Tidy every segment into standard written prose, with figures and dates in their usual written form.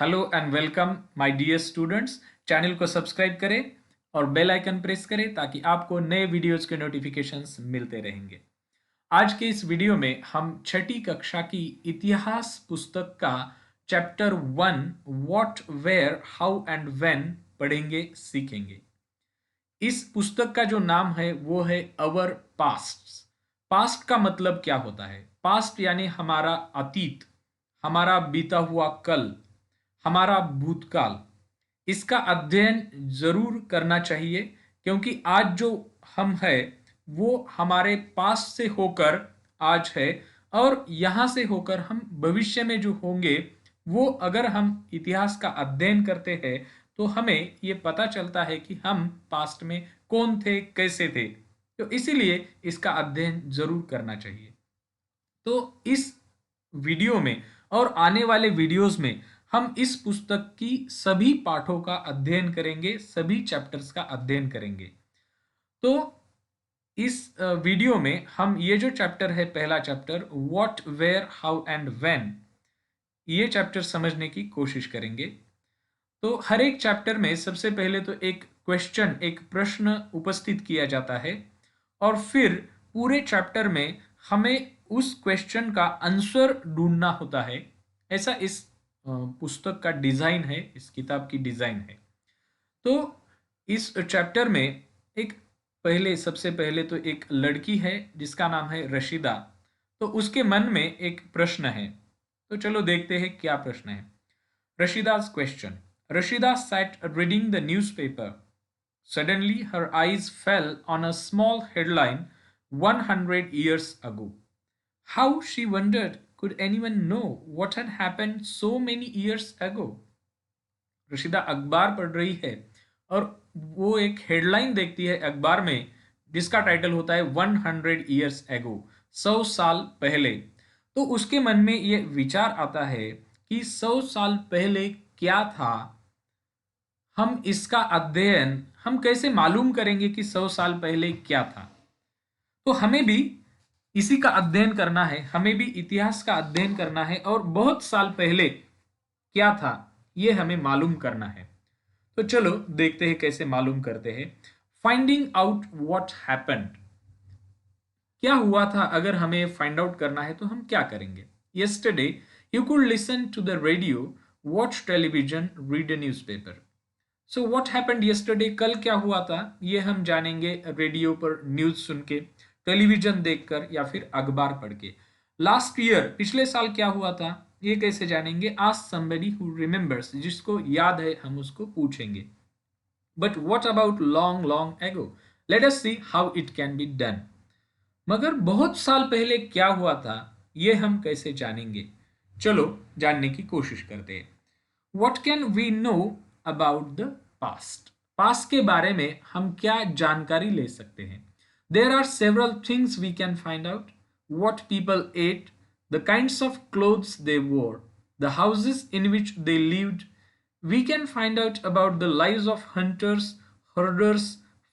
Hello and welcome my dear students. Channel को subscribe करें और बेल आइकन प्रेस करें ताकि आपको नए वीडियोस के नोटिफिकेशंस मिलते रहेंगे। आज के इस वीडियो में हम छठी कक्षा की इतिहास पुस्तक का chapter 1 what where how and when पढ़ेंगे सीखेंगे। इस पुस्तक का जो नाम है वो है अवर पास्ट। पास्ट का मतलब क्या होता है? पास्ट यानी हमारा अतीत, हमारा बीता हुआ कल, हमारा भूतकाल। इसका अध्ययन जरूर करना चाहिए क्योंकि आज जो हम है वो हमारे पास से होकर आज है, और यहाँ से होकर हम भविष्य में जो होंगे वो अगर हम इतिहास का अध्ययन करते हैं तो हमें ये पता चलता है कि हम पास्ट में कौन थे, कैसे थे। तो इसीलिए इसका अध्ययन जरूर करना चाहिए। तो इस वीडियो में और आने वाले वीडियोस में हम इस पुस्तक की सभी पाठों का अध्ययन करेंगे, सभी चैप्टर्स का अध्ययन करेंगे। तो इस वीडियो में हम ये जो चैप्टर है, पहला chapter what where how and when, ये चैप्टर समझने की कोशिश करेंगे। तो हर एक चैप्टर में सबसे पहले तो एक क्वेश्चन, एक प्रश्न उपस्थित किया जाता है और फिर पूरे चैप्टर में हमें उस क्वेश्चन का आंसर ढूंढना होता है। ऐसा इस पुस्तक का डिजाइन है, इस किताब की डिजाइन है। तो इस चैप्टर में एक सबसे पहले तो एक लड़की है जिसका नाम है रशीदा। तो उसके मन में एक प्रश्न है, तो चलो देखते हैं क्या प्रश्न है। Rashida's question. Rashida sat reading the newspaper. Suddenly, her eyes fell on a small headline 100 years ago. How, she wondered, could anyone know what had happened so many years ago? Rashida अखबार पढ़ रही है और वो एक हेडलाइन देखती है अखबार में जिसका टाइटल होता है 100 years ago, 100 साल पहले। तो उसके मन में ये विचार आता है कि 100 साल पहले क्या था, हम इसका अध्ययन हम कैसे मालूम करेंगे कि 100 साल पहले क्या था। तो हमें भी इसी का अध्ययन करना है, हमें भी इतिहास का अध्ययन करना है और बहुत साल पहले क्या था ये हमें मालूम करना है। तो चलो देखते हैं कैसे मालूम करते हैं। फाइंडिंग आउट व्हाट हैपेंड, क्या हुआ था अगर हमें फाइंड आउट करना है तो हम क्या करेंगे। Yesterday you could listen to the radio, watch television, read a newspaper. So what happened yesterday, कल क्या हुआ था ये हम जानेंगे रेडियो पर न्यूज सुन के, टेलीविजन देखकर या फिर अखबार पढ़ के। लास्ट ईयर, पिछले साल क्या हुआ था ये कैसे जानेंगे? आस्क समबडी हु रिमेंबर्स, जिसको याद है हम उसको पूछेंगे। But what about long long ago, let us see how it can be done. मगर बहुत साल पहले क्या हुआ था ये हम कैसे जानेंगे? चलो जानने की कोशिश करते हैं। What can we know about the past? Past के बारे में हम क्या जानकारी ले सकते हैं? There are several things we can find out. What people ate, the kinds of clothes they wore, the houses in which they lived. We can find out about the lives of hunters, herders,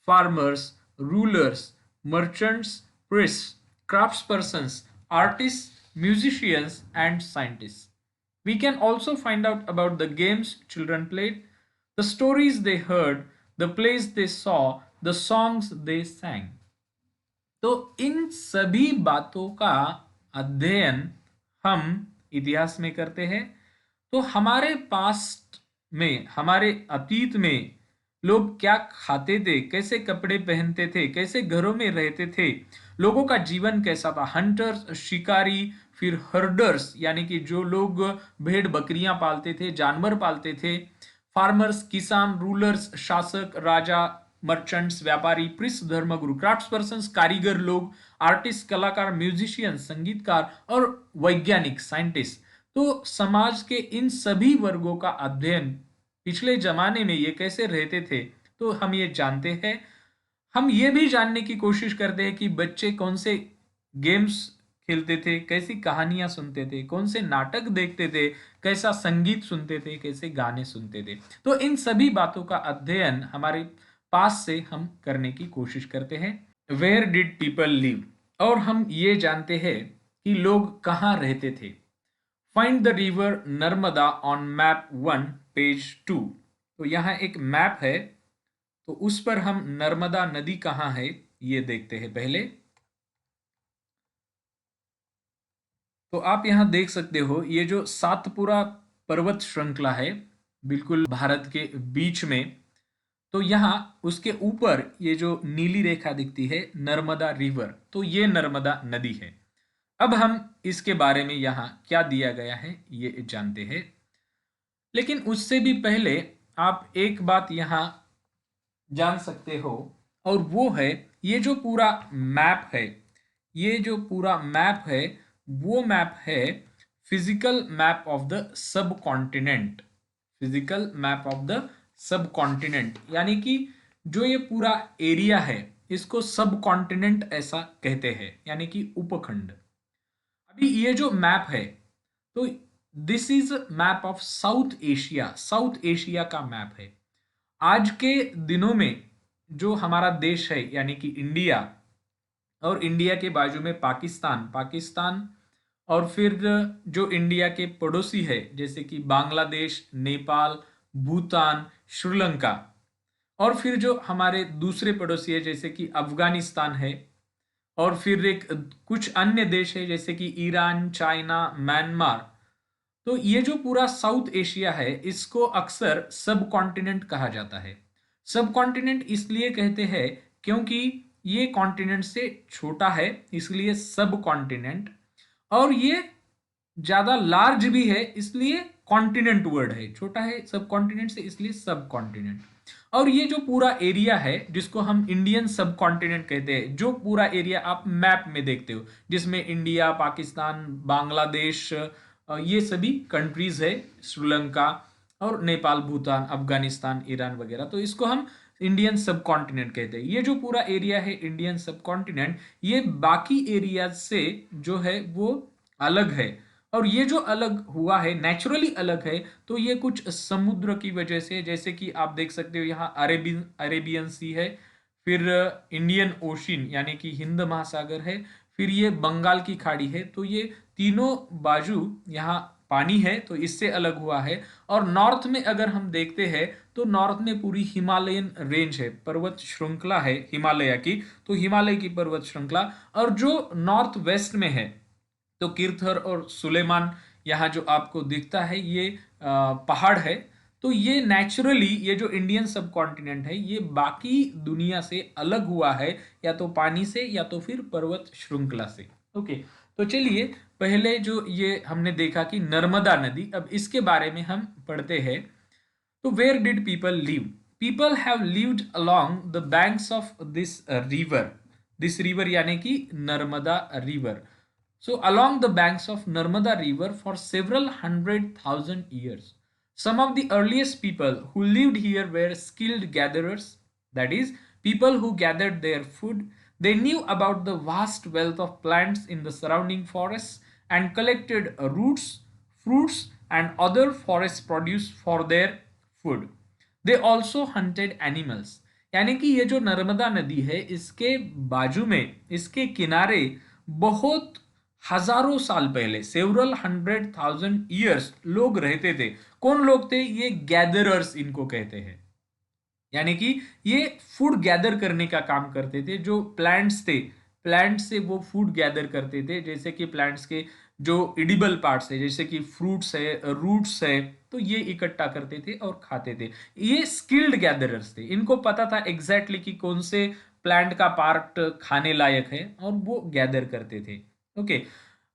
farmers, rulers, merchants, priests, craftspersons, artists, musicians, and scientists. We can also find out about the games children played, the stories they heard, the plays they saw, the songs they sang. तो इन सभी बातों का अध्ययन हम इतिहास में करते हैं। तो हमारे पास्ट में, हमारे अतीत में लोग क्या खाते थे, कैसे कपड़े पहनते थे, कैसे घरों में रहते थे, लोगों का जीवन कैसा था। हंटर्स शिकारी, फिर हर्डर्स यानी कि जो लोग भेड़ बकरियां पालते थे, जानवर पालते थे, फार्मर्स किसान, रूलर्स शासक राजा, मर्चेंट्स व्यापारी, प्रिस्ट धर्मगुरु, क्राफ्ट्स पर्सन कारीगर लोग, आर्टिस्ट कलाकार, म्यूजिशियन संगीतकार, और वैज्ञानिक साइंटिस्ट। तो समाज के इन सभी वर्गों का अध्ययन, पिछले जमाने में ये कैसे रहते थे तो हम ये जानते हैं। हम ये भी जानने की कोशिश करते हैं कि बच्चे कौन से गेम्स खेलते थे, कैसी कहानियां सुनते थे, कौन से नाटक देखते थे, कैसा संगीत सुनते थे, कैसे गाने सुनते थे। तो इन सभी बातों का अध्ययन हमारे पास से हम करने की कोशिश करते हैं। वेयर डिड पीपल लिव, और हम ये जानते हैं कि लोग कहाँ रहते थे। Find the river Narmada on map 1 page 2। तो यहाँ एक मैप है, तो उस पर हम नर्मदा नदी कहाँ है ये देखते हैं पहले। तो आप यहाँ देख सकते हो, ये जो सातपुरा पर्वत श्रृंखला है बिल्कुल भारत के बीच में, तो यहाँ उसके ऊपर ये जो नीली रेखा दिखती है नर्मदा रिवर, तो ये नर्मदा नदी है। अब हम इसके बारे में यहाँ क्या दिया गया है ये जानते हैं, लेकिन उससे भी पहले आप एक बात यहाँ जान सकते हो, और वो है ये जो पूरा मैप है, ये जो पूरा मैप है वो मैप है फिजिकल मैप ऑफ द सब continent. Physical map of the सब कॉन्टिनेंट यानी कि जो ये पूरा एरिया है इसको सब कॉन्टिनेंट ऐसा कहते हैं, यानी कि उपखंड। अभी ये जो मैप है, तो this is map of south Asia. South Asia का मैप है। आज के दिनों में जो हमारा देश है यानी कि इंडिया, और इंडिया के बाजू में पाकिस्तान और फिर जो इंडिया के पड़ोसी है जैसे कि बांग्लादेश, नेपाल, भूटान, श्रीलंका, और फिर जो हमारे दूसरे पड़ोसी है जैसे कि अफगानिस्तान है, और फिर एक कुछ अन्य देश है जैसे कि ईरान, चाइना, म्यांमार। तो ये जो पूरा साउथ एशिया है इसको अक्सर सब कॉन्टिनेंट कहा जाता है। सब कॉन्टिनेंट इसलिए कहते हैं क्योंकि ये कॉन्टिनेंट से छोटा है, इसलिए सब कॉन्टिनेंट, और ये ज्यादा लार्ज भी है इसलिए कॉन्टिनेंट वर्ड है, छोटा है सब कॉन्टिनेंट से इसलिए सब कॉन्टिनेंट। और ये जो पूरा एरिया है जिसको हम इंडियन सब कॉन्टिनेंट कहते हैं, जो पूरा एरिया आप मैप में देखते हो जिसमें इंडिया, पाकिस्तान, बांग्लादेश, ये सभी कंट्रीज है, श्रीलंका और नेपाल, भूटान, अफगानिस्तान, ईरान वगैरह, तो इसको हम इंडियन सब कॉन्टिनेंट कहते हैं। ये जो पूरा एरिया है इंडियन सब कॉन्टिनेंट, ये बाकी एरियाज से जो है वो अलग है, और ये जो अलग हुआ है नेचुरली अलग है, तो ये कुछ समुद्र की वजह से, जैसे कि आप देख सकते हो यहाँ अरेबियन सी है, फिर इंडियन ओशियन यानी कि हिंद महासागर है, फिर ये बंगाल की खाड़ी है, तो ये तीनों बाजू यहाँ पानी है, तो इससे अलग हुआ है। और नॉर्थ में अगर हम देखते हैं तो नॉर्थ में पूरी हिमालयन रेंज है, पर्वत श्रृंखला है हिमालय की, तो हिमालय की पर्वत श्रृंखला। और जो नॉर्थ वेस्ट में है तो किरथर और सुलेमान यहाँ जो आपको दिखता है ये पहाड़ है। तो ये नेचुरली ये जो इंडियन सब कॉन्टिनेंट है ये बाकी दुनिया से अलग हुआ है, या तो पानी से या तो फिर पर्वत श्रृंखला से। ओके, तो चलिए पहले जो ये हमने देखा कि नर्मदा नदी, अब इसके बारे में हम पढ़ते हैं। तो where did people live? People have lived along the banks of this river यानी कि Narmada river. So, along the banks of Narmada River for several 100,000 years. Some of the earliest people who lived here were skilled gatherers, that is, people who gathered their food. They knew about the vast wealth of plants in the surrounding forests and collected roots, fruits, and other forest produce for their food. They also hunted animals. यानी कि ये जो नर्मदा नदी है इसके बाजू में, इसके किनारे बहुत हजारों साल पहले, सेवरल 100,000 ईयर्स लोग रहते थे। कौन लोग थे? ये गैदरर्स इनको कहते हैं, यानी कि ये फूड गैदर करने का काम करते थे। जो प्लांट्स थे, प्लांट से वो फूड गैदर करते थे, जैसे कि प्लांट्स के जो इडिबल पार्ट्स है जैसे कि फ्रूट्स है, रूट्स है, तो ये इकट्ठा करते थे और खाते थे। ये स्किल्ड गैदरर्स थे, इनको पता था एग्जैक्टली कि कौन से प्लांट का पार्ट खाने लायक है और वो गैदर करते थे। ओके,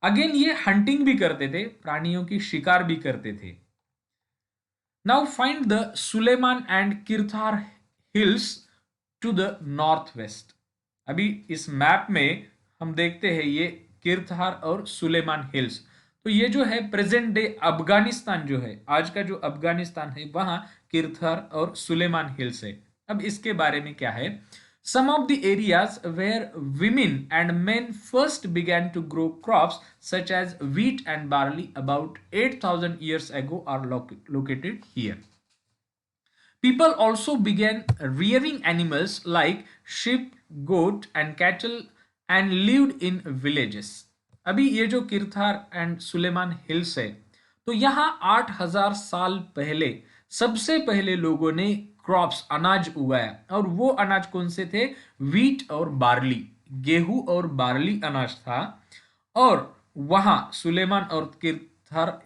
अगेन ये हंटिंग भी करते थे, प्राणियों की शिकार भी करते थे। Now find the Sulaiman and Kirthar hills to the north west. अभी इस मैप में हम देखते हैं ये किरथार और सुलेमान हिल्स, तो ये जो है प्रेजेंट डे अफगानिस्तान, जो है आज का जो अफगानिस्तान है वहां किरथार और सुलेमान हिल्स है। अब इसके बारे में क्या है? Some of the areas where women and men first began to grow crops such as wheat and barley about 8,000 years ago are located here. People also began rearing animals like sheep, goat and cattle and lived in villages. अभी ये जो किरथार and Suleman hills है तो यहाँ 8,000 साल पहले सबसे पहले लोगों ने क्रॉप्स अनाज उगाया, और वो अनाज कौन से थे? व्हीट और बार्ली, गेहूं और बार्ली अनाज था। और वहां सुलेमान और किरथर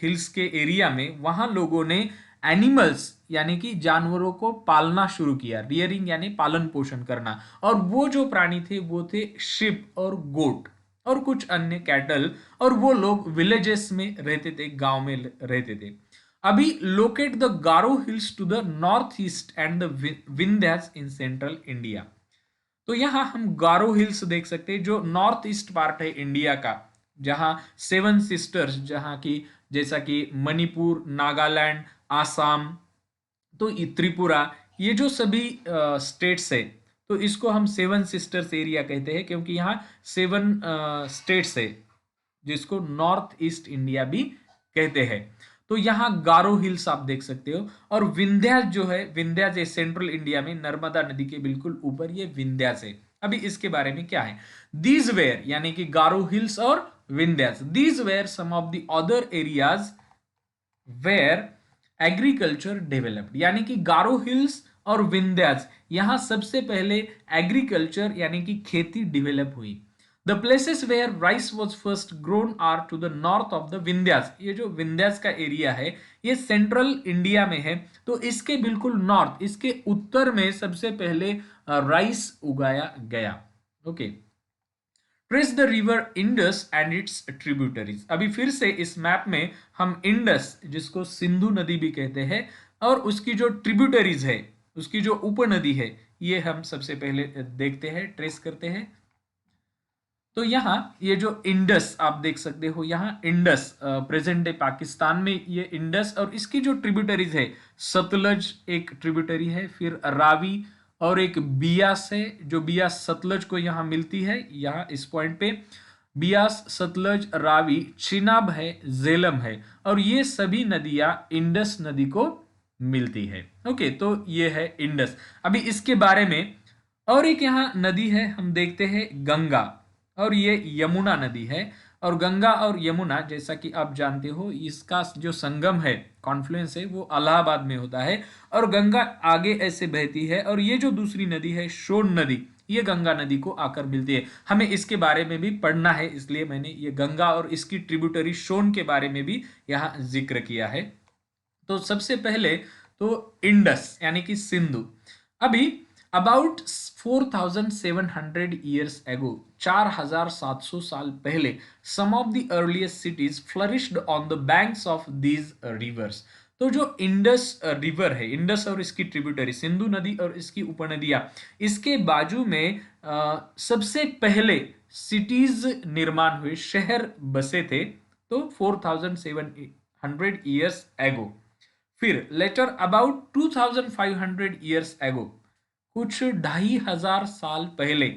हिल्स के एरिया में वहां लोगों ने एनिमल्स यानी कि जानवरों को पालना शुरू किया, रियरिंग यानी पालन पोषण करना। और वो जो प्राणी थे वो थे शिप और गोट और कुछ अन्य कैटल। और वो लोग विलेजेस में रहते थे, गांव में रहते थे। अभी locate the Garo hills to the north east and the Vindhyas in central India. तो यहाँ हम गारो हिल्स देख सकते हैं जो नॉर्थ ईस्ट पार्ट है इंडिया का, जहाँ सेवन सिस्टर्स, जहाँ की जैसा कि मणिपुर, नागालैंड, आसाम, तो त्रिपुरा, ये जो सभी स्टेट्स है, तो इसको हम सेवन सिस्टर्स एरिया कहते हैं क्योंकि यहाँ सेवन स्टेट्स है, जिसको नॉर्थ ईस्ट इंडिया भी कहते हैं। तो यहाँ गारो हिल्स आप देख सकते हो। और विंध्यास जो है, विंध्यास सेंट्रल इंडिया में नर्मदा नदी के बिल्कुल ऊपर ये विंध्यास है। अभी इसके बारे में क्या है? दीज वेयर यानी कि गारो हिल्स और Vindhyas, these were some of the other areas where agriculture developed. यानी कि गारो हिल्स और विंध्यास, यहां सबसे पहले एग्रीकल्चर यानी कि खेती डेवलप हुई। The places where rice was first grown are to the north of the Vindhyas. ये जो विंध्यास का एरिया है ये सेंट्रल इंडिया में है, तो इसके बिल्कुल नॉर्थ, इसके उत्तर में सबसे पहले राइस उगाया गया। Okay. Trace the river Indus and it's tributaries. अभी फिर से इस मैप में हम इंडस, जिसको सिंधु नदी भी कहते हैं, और उसकी जो ट्रिब्यूटरीज है, उसकी जो उपनदी है, ये हम सबसे पहले देखते हैं, ट्रेस करते हैं। तो यहाँ ये जो इंडस आप देख सकते हो, यहाँ इंडस प्रेजेंट डे पाकिस्तान में ये इंडस, और इसकी जो ट्रिब्यूटरीज है, सतलज एक ट्रिब्यूटरी है, फिर रावी, और एक बियास है, जो बियास सतलज को यहाँ मिलती है, यहाँ इस पॉइंट पे बियास, सतलज, रावी, चिनाब है, झेलम है, और ये सभी नदियां इंडस नदी को मिलती है। ओके, तो ये है इंडस। अभी इसके बारे में और एक यहाँ नदी है, हम देखते हैं गंगा, और ये यमुना नदी है। और गंगा और यमुना, जैसा कि आप जानते हो, इसका जो संगम है, कॉन्फ्लुएंस है, वो इलाहाबाद में होता है। और गंगा आगे ऐसे बहती है, और ये जो दूसरी नदी है सोन नदी, ये गंगा नदी को आकर मिलती है। हमें इसके बारे में भी पढ़ना है, इसलिए मैंने ये गंगा और इसकी ट्रिब्यूटरी सोन के बारे में भी यहाँ जिक्र किया है। तो सबसे पहले तो इंडस यानी कि सिंधु। अभी अबाउट 4700 ईयर्स एगो, 4700 साल पहले, some of the earliest cities flourished on the banks of these rivers. तो जो इंडस रिवर है, इंडस और इसकी ट्रिब्यूटरी सिंधु नदी और इसकी उपनदियां, इसके बाजू में सबसे पहले सिटीज निर्माण हुए, शहर बसे थे, तो 4700 ईयर्स एगो। फिर लेटर अबाउट 2500 ईयर्स एगो, कुछ 2500 साल पहले,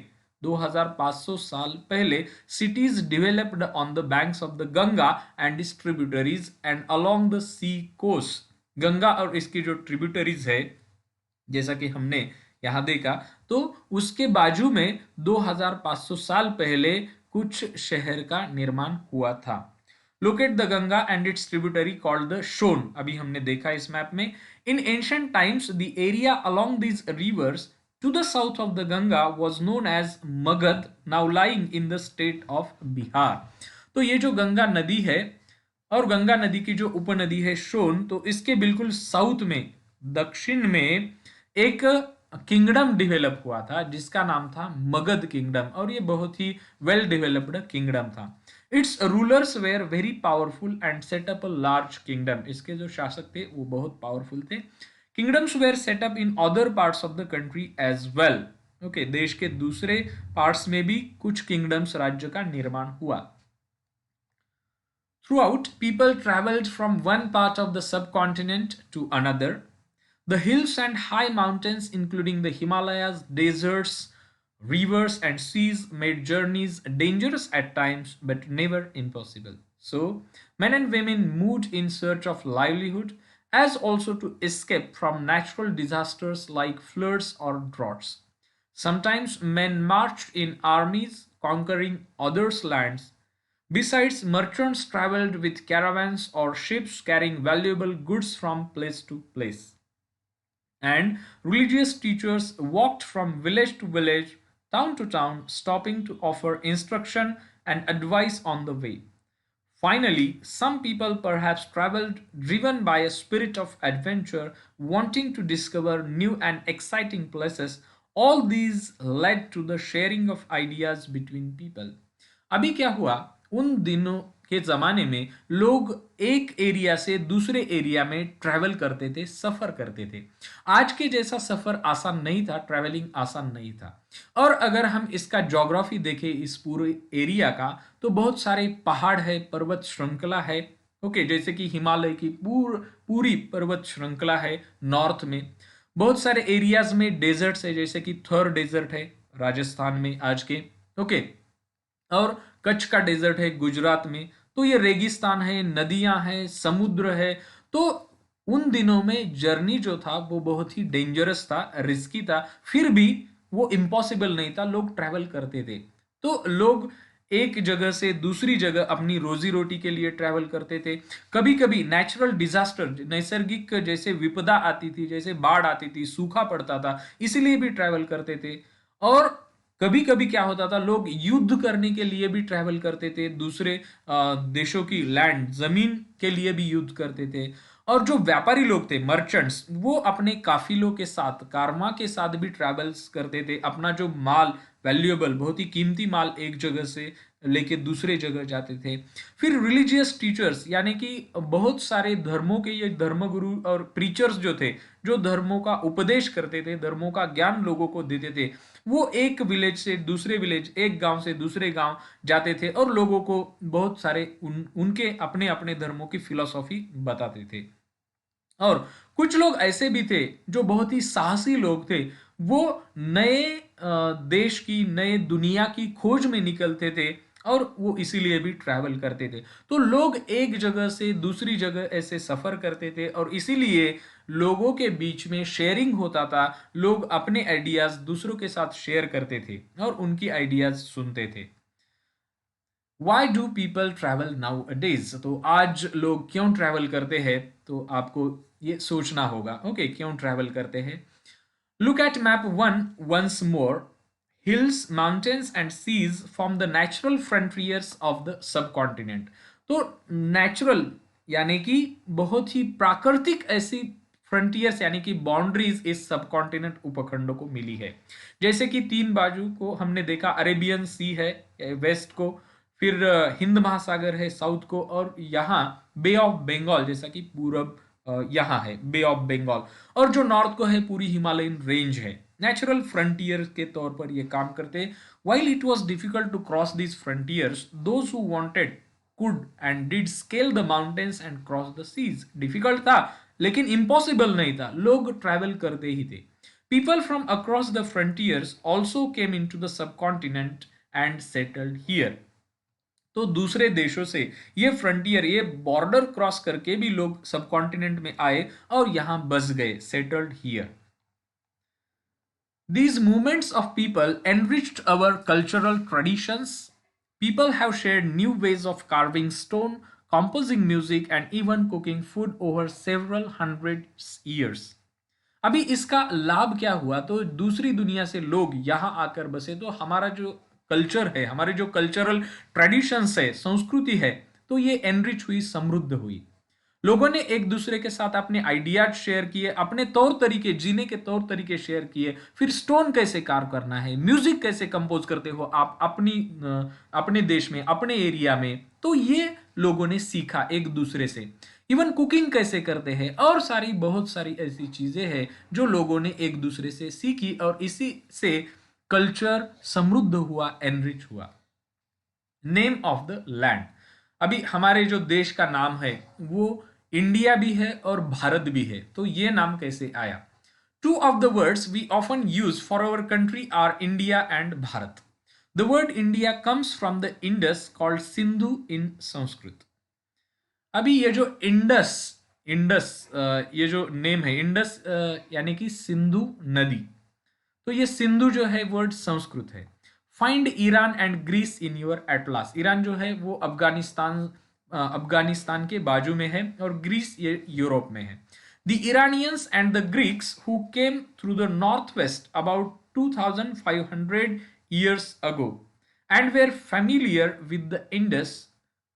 2500 साल पहले, cities developed on the banks of the Ganga and its tributaries and along the sea coast। Ganga और इसकी जो ट्रिब्यूटरीज है, जैसा कि हमने यहां देखा, तो उसके बाजू में 2500 साल पहले कुछ शहर का निर्माण हुआ था। Locate the Ganga and it's tributary called the shown, अभी हमने देखा इस मैप में। इन ancient times the area along these rivers to the south of the Ganga was known as Magad, now lying in the state of Bihar। तो ये जो गंगा नदी है और गंगा नदी की जो उपनदी है सोन, तो इसके बिल्कुल साउथ में, दक्षिण में, एक किंगडम डेवलप हुआ था जिसका नाम था मगध किंगडम, और ये बहुत ही वेल डेवलप्ड किंगडम था। Its rulers were very powerful and set up a large kingdom. इसके जो शासक थे वो बहुत पावरफुल थे। Kingdoms were set up in other parts of the country as well. Okay, देश के दूसरे पार्ट्स में भी कुछ किंगडम्स, राज्य का निर्माण हुआ। Throughout, people traveled from one part of the subcontinent to another. The hills and high mountains, including the Himalayas, deserts, rivers, and seas, made journeys dangerous at times but never impossible. So, men and women moved in search of livelihood, as also to escape from natural disasters like floods or droughts. Sometimes men marched in armies, conquering others' lands. Besides, merchants traveled with caravans or ships carrying valuable goods from place to place. And religious teachers walked from village to village, town to town, stopping to offer instruction and advice on the way. Finally, some people perhaps traveled driven by a spirit of adventure, wanting to discover new and exciting places. All these led to the sharing of ideas between people. अभी क्या हुआ, उन दिनों के ज़माने में लोग एक एरिया से दूसरे एरिया में ट्रैवल करते थे, सफ़र करते थे। आज के जैसा सफ़र आसान नहीं था, ट्रैवलिंग आसान नहीं था। और अगर हम इसका ज्योग्राफी देखें इस पूरे एरिया का, तो बहुत सारे पहाड़ है, पर्वत श्रृंखला है। ओके, जैसे कि हिमालय की पूरी पर्वत श्रृंखला है नॉर्थ में। बहुत सारे एरियाज में डेजर्ट्स है, जैसे कि थर डेजर्ट है राजस्थान में आज के। ओके, और कच्छ का डेजर्ट है गुजरात में। तो ये रेगिस्तान है, नदियां हैं, समुद्र है। तो उन दिनों में जर्नी जो था वो बहुत ही डेंजरस था, रिस्की था, फिर भी वो इम्पॉसिबल नहीं था, लोग ट्रैवल करते थे। तो लोग एक जगह से दूसरी जगह अपनी रोजी रोटी के लिए ट्रैवल करते थे। कभी कभी नेचुरल डिजास्टर, नैसर्गिक जैसे विपदा आती थी, जैसे बाढ़ आती थी, सूखा पड़ता था, इसीलिए भी ट्रैवल करते थे। और कभी कभी क्या होता था, लोग युद्ध करने के लिए भी ट्रैवल करते थे, दूसरे देशों की लैंड जमीन के लिए भी युद्ध करते थे। और जो व्यापारी लोग थे, मर्चेंट्स, वो अपने काफिलों के साथ, कारवा के साथ भी ट्रैवल्स करते थे। अपना जो माल, वैल्यूएबल, बहुत ही कीमती माल एक जगह से लेके दूसरे जगह जाते थे। फिर रिलीजियस टीचर्स, यानी कि बहुत सारे धर्मों के ये धर्मगुरु और प्रीचर्स जो थे, जो धर्मों का उपदेश करते थे, धर्मों का ज्ञान लोगों को देते थे, वो एक विलेज से दूसरे विलेज, एक गांव से दूसरे गांव जाते थे और लोगों को बहुत सारे उनके अपने अपने धर्मों की फिलॉसफी बताते थे। और कुछ लोग ऐसे भी थे जो बहुत ही साहसी लोग थे, वो नए देश की, नए दुनिया की खोज में निकलते थे और वो इसीलिए भी ट्रैवल करते थे। तो लोग एक जगह से दूसरी जगह ऐसे सफर करते थे और इसीलिए लोगों के बीच में शेयरिंग होता था। लोग अपने आइडियाज दूसरों के साथ शेयर करते थे और उनकी आइडियाज सुनते थे। Why do people travel now days? तो आज लोग क्यों ट्रैवल करते हैं? तो आपको ये सोचना होगा, ओके, क्यों ट्रैवल करते हैं। Look at map one once more. Hills, mountains and seas form the natural frontiers of the subcontinent. तो नेचुरल यानी कि बहुत ही प्राकृतिक ऐसी फ्रंटियर्स यानी कि बाउंड्रीज इस सब कॉन्टिनेंट उपखंडों को मिली है। जैसे कि तीन बाजू को हमने देखा, अरेबियन सी है वेस्ट को, फिर हिंद महासागर है साउथ को, और यहाँ बे ऑफ बंगाल जैसा कि पूरब यहाँ है बे ऑफ बंगाल, और जो नॉर्थ को है पूरी हिमालयन रेंज है। नेचुरल फ्रंटियर के तौर पर ये काम करते। While it was difficult to cross these frontiers, those who wanted could and did scale the mountains and cross the seas. Difficult था लेकिन इम्पॉसिबल नहीं था, लोग ट्रैवल करते ही थे। People from across the frontiers also came into the subcontinent and settled here. तो दूसरे देशों से ये फ्रंटियर, ये बॉर्डर क्रॉस करके भी लोग सब कॉन्टिनेंट में आए और यहां बस गए, settled here. These movements of people enriched our cultural traditions. People have shared new ways of carving stone, composing music, and even cooking food over several hundred years. अभी इसका लाभ क्या हुआ? तो दूसरी दुनिया से लोग यहाँ आकर बसे, तो हमारा जो कल्चर है, हमारे जो कल्चरल ट्रेडिशंस है, संस्कृति है, तो ये एनरिच हुई, समृद्ध हुई। लोगों ने एक दूसरे के साथ अपने आइडियाज शेयर किए, अपने तौर तरीके, जीने के तौर तरीके शेयर किए। फिर स्टोन कैसे कार्व करना है, म्यूजिक कैसे कंपोज करते हो आप अपने देश में, अपने एरिया में, तो ये लोगों ने सीखा एक दूसरे से। इवन कुकिंग कैसे करते हैं, और सारी बहुत सारी ऐसी चीजें हैं जो लोगों ने एक दूसरे से सीखी और इसी से कल्चर समृद्ध हुआ, एनरिच हुआ। Name of the land. अभी हमारे जो देश का नाम है वो इंडिया भी है और भारत भी है, तो ये नाम कैसे आया? Two of the words we often use for our country are India and Bharat. The word India comes from the Indus called Sindhu in Sanskrit. अभी ये जो इंडस, ये जो नेम है इंडस, यानी कि सिंधु नदी, तो ये सिंधु जो है वर्ड संस्कृत है। Find Iran and Greece in your atlas. Iran जो है वो अफगानिस्तान के बाजू में है और ग्रीस ये यूरोप में है। The Iranians and the Greeks who came through the north waste about 2500 years ago and were familiar with the Indus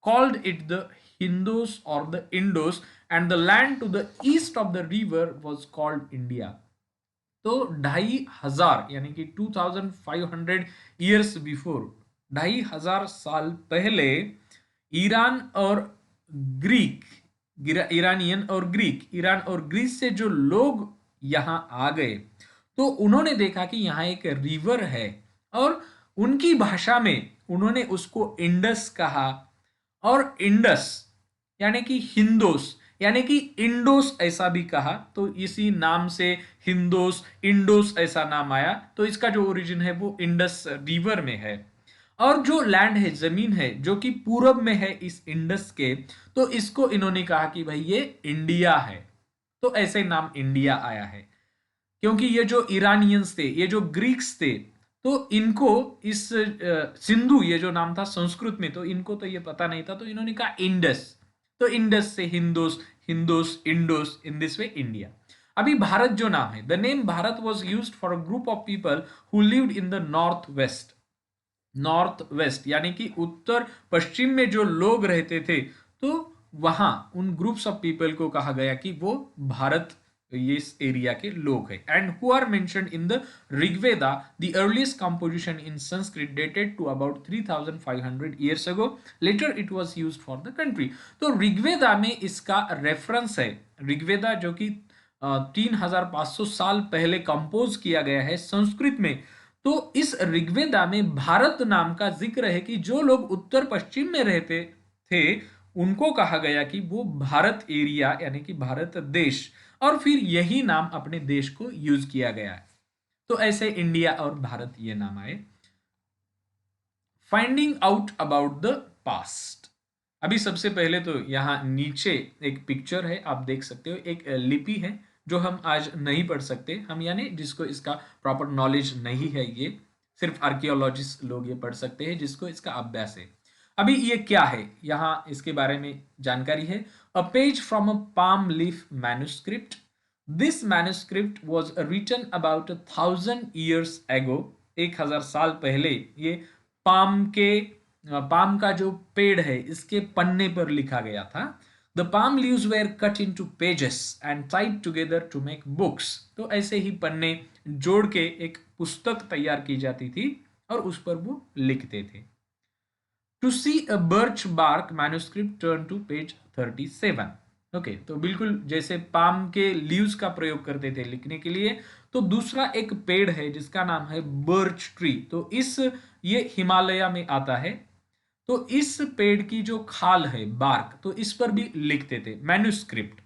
called it the Hindus or the Indos, and the land to the east of the river was called India। तो 2500 यानी कि 2500 years before, 2500 साल पहले Iran और Greek Iran और Greece से जो लोग यहां आ गए, तो उन्होंने देखा कि यहाँ एक रिवर है और उनकी भाषा में उन्होंने उसको इंडस कहा, और इंडस यानी कि हिंदोस यानी कि इंडोस ऐसा भी कहा। तो इसी नाम से हिंदोस इंडोस ऐसा नाम आया। तो इसका जो ओरिजिन है वो इंडस रिवर में है। और जो लैंड है, जमीन है जो कि पूरब में है इस इंडस के, तो इसको इन्होंने कहा कि भाई ये इंडिया है। तो ऐसे नाम इंडिया आया है क्योंकि ये जो ईरानियंस थे, ये जो ग्रीक्स थे, तो इनको इस सिंधु ये जो नाम था संस्कृत में, तो इनको तो ये पता नहीं था, तो इन्होंने कहा इंडस। तो इंडस से हिंदोस, हिंदोस इंडोस, इन दिस वे इंडिया। अभी भारत जो नाम है, the name Bharat was use for a group of people who lived in the north waste. North west यानी कि उत्तर पश्चिम में जो लोग रहते थे, तो वहां उन ग्रुप्स ऑफ पीपल को कहा गया कि वो भारत ये इस एरिया के लोग हैं। And who are mentioned in the Rigveda, the earliest composition in Sanskrit dated to about 3500 years ago, later it was used for the country. तो ऋग्वेदा में इसका रेफरेंस है। ऋग्वेदा जो कि 3500 साल पहले कंपोज किया गया है संस्कृत में, तो इस ऋग्वेदा में भारत नाम का जिक्र है कि जो लोग उत्तर पश्चिम में रहते थे उनको कहा गया कि वो भारत एरिया यानी कि भारत देश, और फिर यही नाम अपने देश को यूज किया गया है। तो ऐसे इंडिया और भारत ये नाम आए। Finding out about the past. अभी सबसे पहले तो यहाँ नीचे एक पिक्चर है, आप देख सकते हो, एक लिपि है जो हम आज नहीं पढ़ सकते, हम यानी जिसको इसका प्रॉपर नॉलेज नहीं है, ये सिर्फ आर्कियोलॉजिस्ट लोग ये पढ़ सकते हैं जिसको इसका अभ्यास है। अभी ये क्या है, यहाँ इसके बारे में जानकारी है। A page from a palm leaf manuscript. This manuscript was written about 1000 years ago। 1000 साल पहले ये पाम का जो पेड़ है इसके पन्ने पर लिखा गया था। The palm leaves were cut into pages and tied together to make books. तो ऐसे ही पन्ने जोड़ के एक पुस्तक तैयार की जाती थी और उस पर वो लिखते थे। To see a birch bark manuscript turn to page 37। Okay, तो बिल्कुल जैसे पाम के लीव्स का प्रयोग करते थे लिखने के लिए, तो दूसरा एक पेड़ है जिसका नाम है बर्च ट्री। तो ये हिमालय में आता है। तो इस पेड़ की जो खाल है, बार्क, तो इस पर भी लिखते थे मैन्युस्क्रिप्ट।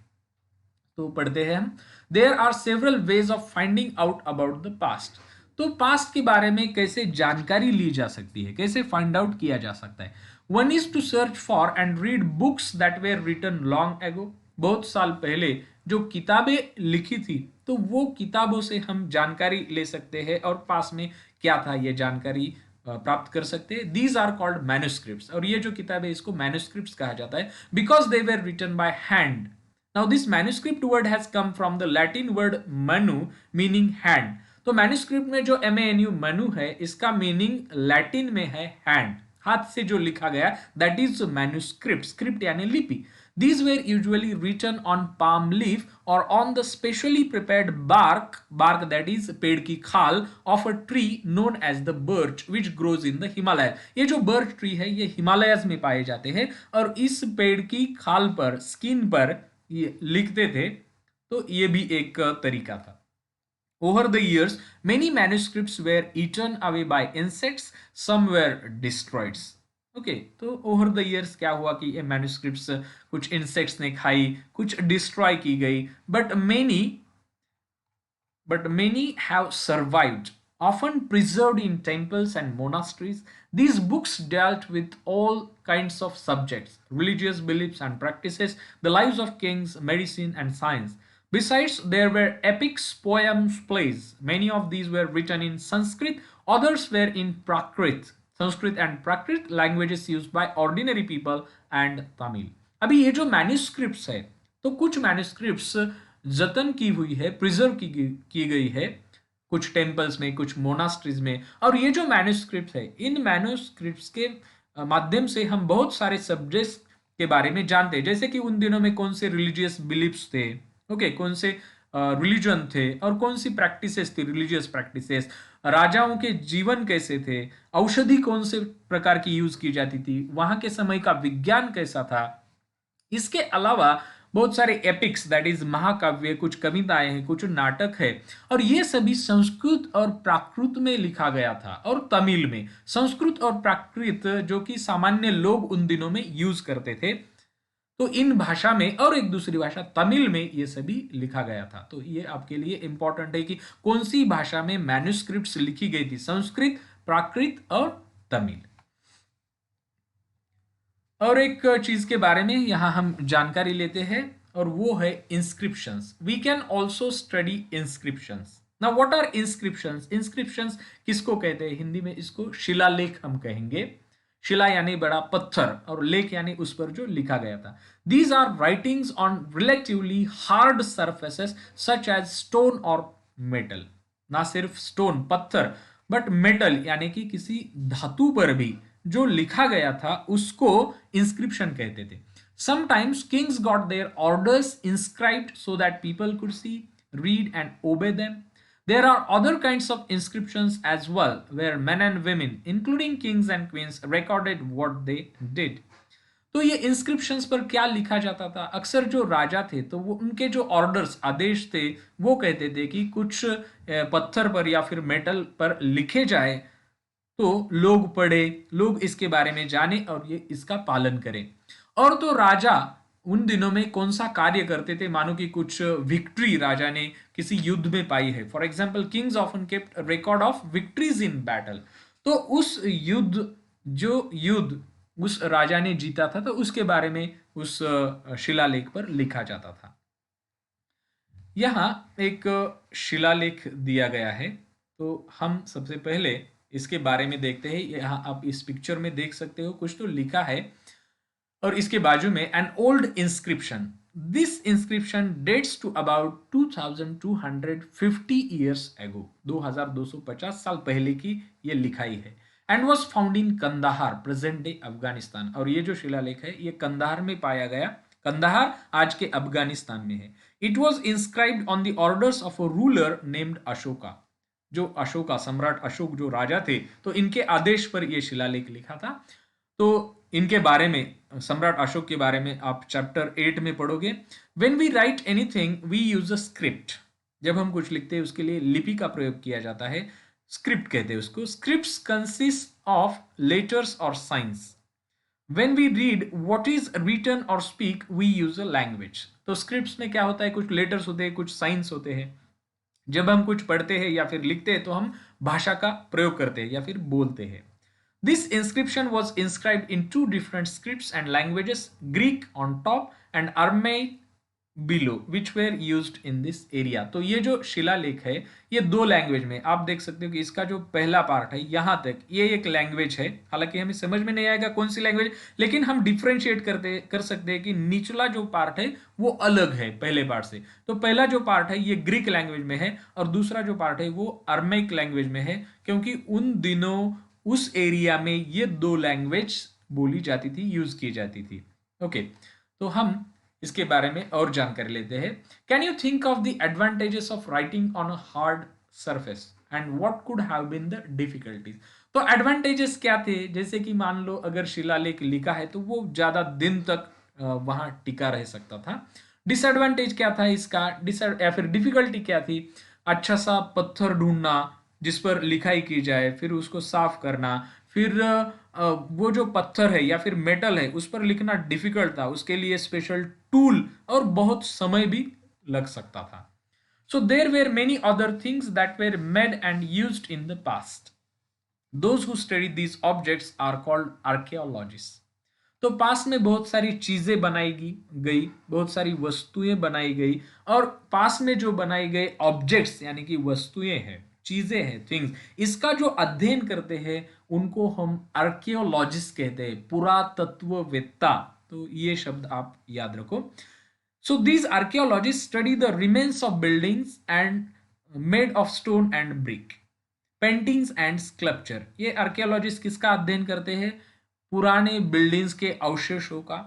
तो पढ़ते हैं हम। There are several ways of finding out about the past. तो पास्ट के बारे में कैसे जानकारी ली जा सकती है, कैसे फाइंड आउट किया जा सकता है। One is to search for and read books that were written long ago. बहुत साल पहले जो किताबें लिखी थी, तो वो किताबों से हम जानकारी ले सकते हैं और पास में क्या था ये जानकारी प्राप्त कर सकते हैं। These are called manuscripts. और ये जो किताब है इसको मैन्युस्क्रिप्ट्स कहा जाता है because they were written by hand. Now this manuscript word has come from the Latin word manu meaning hand। तो मैन्युस्क्रिप्ट में जो MANU मनु है, इसका मीनिंग लैटिन में है हैंड, हाथ से जो लिखा गया, दैट इज मैन्युस्क्रिप्ट। स्क्रिप्ट यानी लिपि। These were usually written on palm leaf or on the specially prepared bark that is पेड़ की खाल of a tree known as the birch which grows in the Himalaya। ये जो birch tree है ये Himalayas में पाए जाते हैं और इस पेड़ की खाल पर, स्किन पर ये लिखते थे। तो ये भी एक तरीका था। Over the years, many manuscripts were eaten away by insects, some were destroyed। Okay, तो ओवर द ईयर्स क्या हुआ कि ये मैन्युस्क्रिप्ट्स कुछ इंसेक्ट्स ने खाई, कुछ डिस्ट्रॉय की गई, but many have survived, often preserved in temples and monasteries. These books dealt with all kinds of subjects, religious beliefs and practices, the lives of kings, medicine and science. Besides, there were epics, poems, plays. Many of these were written in Sanskrit Others were in Prakrit, Sanskrit and Prakrit languages used by ordinary people and Tamil. अभी ये जो manuscripts है, तो कुछ manuscripts जतन की हुई है, प्रिजर्व की गई है कुछ टेम्पल्स में, कुछ मोनास्ट्रीज में, और ये जो मैन्युस्क्रिप्ट है, इन मैन्युस्क्रिप्ट्स के माध्यम से हम बहुत सारे सब्जेक्ट्स के बारे में जानते हैं, जैसे कि उन दिनों में कौन से रिलीजियस बिलीफ्स थे, ओके, कौन से रिलीजन थे और कौन सी प्रैक्टिसेस थी, रिलीजियस प्रैक्टिसेस, राजाओं के जीवन कैसे थे, औषधि कौन से प्रकार की यूज की जाती थी, वहां के समय का विज्ञान कैसा था। इसके अलावा बहुत सारे एपिक्स, दैट इज महाकाव्य, कुछ कविताएं हैं, कुछ नाटक है, और ये सभी संस्कृत और प्राकृत में लिखा गया था, और तमिल में। संस्कृत और प्राकृत जो कि सामान्य लोग उन दिनों में यूज करते थे, तो इन भाषा में, और एक दूसरी भाषा तमिल में ये सभी लिखा गया था। तो ये आपके लिए इंपॉर्टेंट है कि कौन सी भाषा में मैन्युस्क्रिप्ट्स लिखी गई थी, संस्कृत, प्राकृत और तमिल। और एक चीज के बारे में यहां हम जानकारी लेते हैं, और वो है inscriptions. We can also study inscriptions. Now what are inscriptions? Inscriptions किसको कहते हैं? हिंदी में इसको शिलालेख हम कहेंगे। शिला यानी बड़ा पत्थर, और लेख यानी उस पर जो लिखा गया था। These are writings on relatively hard surfaces such as stone और मेटल। ना सिर्फ स्टोन, पत्थर, बट मेटल यानी कि किसी धातु पर भी जो लिखा गया था उसको इंस्क्रिप्शन कहते थे। Sometimes Kings got there orders inscribed so that people could see, read and obey them. There are other kinds of inscriptions as well, where men and women, including kings and queens, recorded what they did. तो ये inscriptions पर क्या लिखा जाता था? अक्सर जो राजा थे तो वो उनके जो ऑर्डर्स, आदेश थे, वो कहते थे कि कुछ पत्थर पर या फिर मेटल पर लिखे जाए, तो लोग पढ़े, लोग इसके बारे में जाने और ये इसका पालन करें। और तो राजा उन दिनों में कौन सा कार्य करते थे, मानो कि कुछ विक्ट्री राजा ने किसी युद्ध में पाई है। For example, Kings often kept record of victories in battle. तो उस युद्ध उस राजा ने जीता था, तो उसके बारे में उस शिलालेख पर लिखा जाता था। यहां एक शिलालेख दिया गया है, तो हम सबसे पहले इसके बारे में देखते हैं। यहां आप इस पिक्चर में देख सकते हो, कुछ तो लिखा है, और इसके बाजू में an old inscription. This inscription dates to about 2250 years ago, 2250 साल पहले की ये लिखाई है, and was found in Kandahar, present day Afghanistan. और ये जो शिलालेख है ये कंदाहार में पाया गया। कंदाहार आज के अफगानिस्तान में है। It was inscribed on the orders of a ruler named Ashoka. जो अशोका, सम्राट अशोक जो राजा थे, तो इनके आदेश पर यह शिलालेख लिखा था। तो इनके बारे में, सम्राट अशोक के बारे में आप चैप्टर 8 में पढ़ोगे। When we write anything we use a script. जब हम कुछ लिखते हैं उसके लिए लिपि का प्रयोग किया जाता है, स्क्रिप्ट कहते हैं उसको। स्क्रिप्ट्स कंसिस्ट ऑफ लेटर्स और science. When we read what is written or speak, we use a language. तो स्क्रिप्ट्स में क्या होता है? कुछ लेटर्स होते हैं, कुछ साइंस होते हैं। जब हम कुछ पढ़ते हैं या फिर लिखते हैं तो हम भाषा का प्रयोग करते हैं या फिर बोलते हैं। This inscription was inscribed in two different scripts and languages, Greek on top and Aramaic below, which were used in this area. तो ये जो शिलालेख है ये दो लैंग्वेज में, आप देख सकते हो कि इसका जो पहला पार्ट है यहां तक ये एक लैंग्वेज है। हालांकि हमें समझ में नहीं आएगा कौन सी लैंग्वेज, लेकिन हम डिफरेंशिएट कर सकते हैं कि निचला जो पार्ट है वो अलग है पहले पार्ट से। तो पहला जो पार्ट है ये ग्रीक लैंग्वेज में है, और दूसरा जो पार्ट है वो अरमैइक लैंग्वेज में है, क्योंकि उन दिनों उस एरिया में ये दो लैंग्वेज बोली जाती थी, यूज की जाती थी। ओके, तो हम इसके बारे में और जानकारी लेते हैं। Can you think of the advantages of writing on a hard surface and what could have been the difficulties? तो एडवांटेजेस क्या थे? जैसे कि मान लो अगर शिलालेख लिखा है तो वो ज्यादा दिन तक वहां टिका रह सकता था। डिसएडवांटेज क्या था इसका, या फिर डिफिकल्टी क्या थी? अच्छा सा पत्थर ढूंढना जिस पर लिखाई की जाए, फिर उसको साफ करना, फिर वो जो पत्थर है या फिर मेटल है उस पर लिखना डिफिकल्ट था, उसके लिए स्पेशल टूल और बहुत समय भी लग सकता था। So there were many other things that were made and used in the past. Those who study these objects are called archaeologist. तो पास में बहुत सारी चीजें बनाई गई, बहुत सारी वस्तुएं बनाई गई, और पास में जो बनाई गई ऑब्जेक्ट्स यानी कि वस्तुएं हैं, चीजें हैं, थिंग्स, इसका जो अध्ययन करते हैं उनको हम आर्कियोलॉजिस्ट कहते हैं, पुरातत्ववेत्ता। तो ये शब्द आप याद रखो। So these archaeologist study the remains of buildings and made of stone and brick, paintings and sculpture. ये आर्कियोलॉजिस्ट किसका अध्ययन करते हैं? पुराने बिल्डिंग्स के अवशेषों का,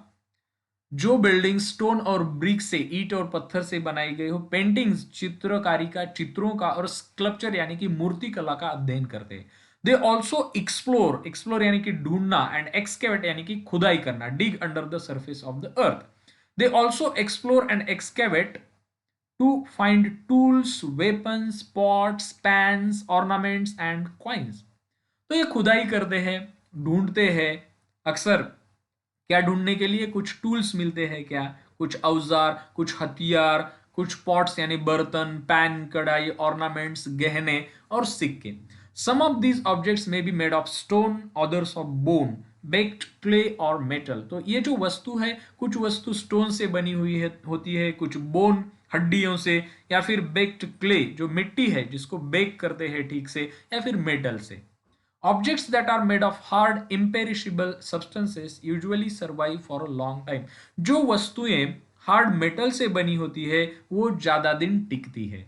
जो बिल्डिंग स्टोन और ब्रिक से, ईंट और पत्थर से बनाई गई हो, पेंटिंग्स चित्रकारी का, चित्रों का, और स्कल्पचर यानी कि मूर्ति कला का अध्ययन करते हैं। दे ऑल्सो एक्सप्लोर, एक्सप्लोर यानी कि ढूंढना, एंड एक्सकेवेट यानी कि खुदाई करना, dig under the surface of the earth. They also explore and excavate to find tools, weapons, pots, pans, ornaments and coins. तो ये खुदाई करते हैं, ढूंढते हैं। अक्सर क्या ढूंढने के लिए? कुछ टूल्स मिलते हैं क्या, कुछ औजार, कुछ हथियार, कुछ पॉट्स यानी बर्तन, पैन, कढ़ाई, ऑर्नामेंट्स, गहने और सिक्के। सम ऑफ दीज ऑब्जेक्ट्स में be made of stone, others of bone, baked clay और मेटल। तो ये जो वस्तु है, कुछ वस्तु स्टोन से बनी हुई है, होती है, कुछ बोन, हड्डियों से, या फिर बेक्ड क्ले जो मिट्टी है जिसको बेक करते हैं ठीक से, या फिर मेटल से। Objects that are made of hard, imperishable substances usually survive for a long time. जो वस्तुएं हार्ड मेटल से बनी होती है वो ज्यादा दिन टिकती है।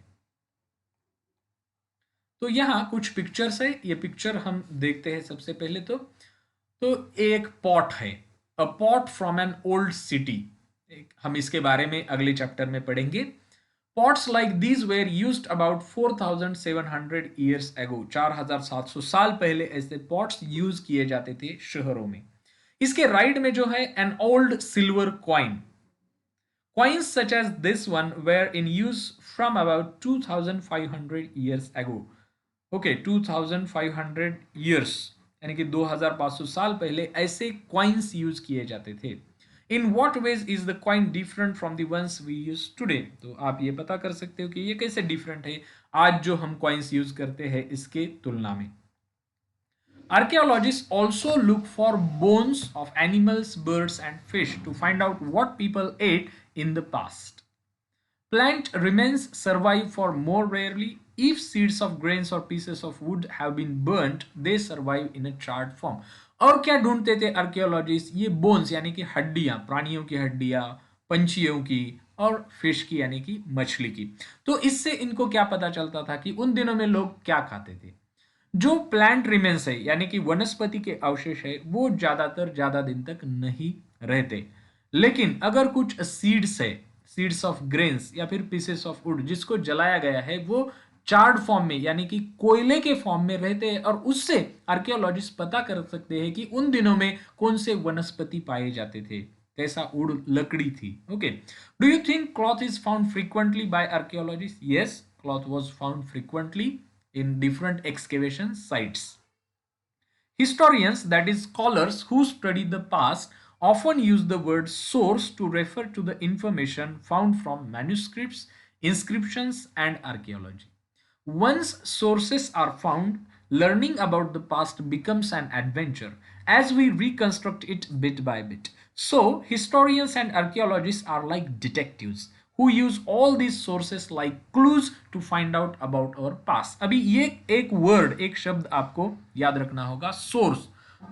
तो यहाँ कुछ पिक्चर्स है, ये पिक्चर हम देखते हैं सबसे पहले। तो एक पॉट है, अ pot from an old city. हम इसके बारे में अगले चैप्टर में पढ़ेंगे। Pots like these were used about 4700 years ago. 4700 साल पहले ऐसे pots यूज किए जाते थे शहरों में। इसके राइट में जो है an old silver coin. Coins such as this one were in use from about 2500 years ago. Okay, 2500 years यानी कि 2500 साल पहले ऐसे coins यूज किए जाते थे। In what ways is the coin different from the ones we use today? तो आप ये पता कर सकते हो कि ये कैसे डिफरेंट है आज जो हम कॉइन्स यूज करते हैं इसके तुलना में। Archaeologists also look for bones of animals, birds and fish to find out what people ate in the past. Plant remains survive for more rarely. If seeds of grains or pieces of wood have been burnt, they survive in a charred form. और क्या ढूंढते थे archaeologist? ये bones यानी कि हड्डियां, प्राणियों की हड्डियां, पंछियों की, और फिश की यानी कि मछली की। तो इससे इनको क्या पता चलता था कि उन दिनों में लोग क्या खाते थे। जो प्लांट रिमेन्स है यानी कि वनस्पति के अवशेष है वो ज्यादातर ज्यादा दिन तक नहीं रहते, लेकिन अगर कुछ सीड्स है, सीड्स ऑफ ग्रेन्स या फिर पीसेस ऑफ वुड जिसको जलाया गया है, वो चार्ड फॉर्म में यानी कि कोयले के फॉर्म में रहते हैं, और उससे आर्कियोलॉजिस्ट पता कर सकते हैं कि उन दिनों में कौन से वनस्पति पाए जाते थे, कैसा वुड, लकड़ी थी। Okay, do you think cloth is found frequently by archaeologist? Yes, cloth was found frequently in different excavation sites. Historians, that is scholars who study the past, often use the word source to refer to the information found from manuscripts, inscriptions and archaeology. Once sources are found, learning about the past becomes an adventure as we reconstruct it bit by bit. So, historians and archaeologists are like detectives who use all these sources like clues to find out about our past. अभी ये एक word, एक शब्द आपको याद रखना होगा, source.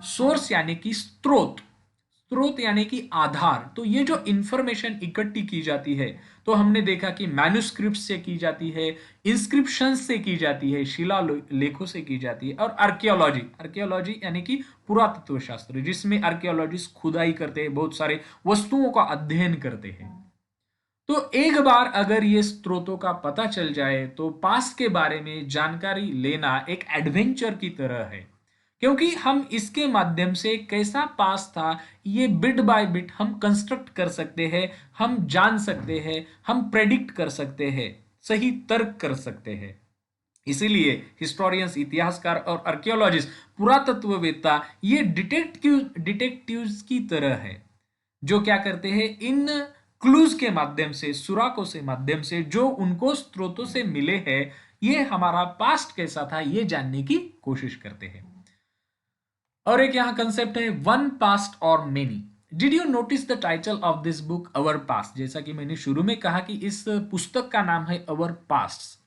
Source यानी कि स्रोत, स्रोत यानी कि आधार। तो ये जो इंफॉर्मेशन इकट्ठी की जाती है, तो हमने देखा कि मैन्युस्क्रिप्ट से की जाती है, इंस्क्रिप्शन से की जाती है, शिला लेखों से की जाती है, और आर्कियोलॉजी, आर्कियोलॉजी यानी कि पुरातत्व शास्त्र, जिसमें आर्कियोलॉजिस्ट खुदाई करते हैं, बहुत सारे वस्तुओं का अध्ययन करते हैं। तो एक बार अगर ये स्रोतों का पता चल जाए तो पास्ट के बारे में जानकारी लेना एक एडवेंचर की तरह है, क्योंकि हम इसके माध्यम से कैसा पास्ट था ये बिट बाय बिट हम कंस्ट्रक्ट कर सकते हैं, हम जान सकते हैं, हम प्रेडिक्ट कर सकते हैं, सही तर्क कर सकते हैं। इसीलिए हिस्टोरियंस, इतिहासकार और आर्कियोलॉजिस्ट, पुरातत्ववेत्ता ये डिटेक्टिव्स की तरह है, जो क्या करते हैं, इन क्लूज के माध्यम से, सुराखों से माध्यम से जो उनको स्रोतों से मिले हैं, ये हमारा पास्ट कैसा था ये जानने की कोशिश करते हैं। और एक यहां कंसेप्ट है वन पास्ट और many. Did you notice the title of this book our past? जैसा कि मैंने शुरू में कहा कि इस पुस्तक का नाम है अवर past.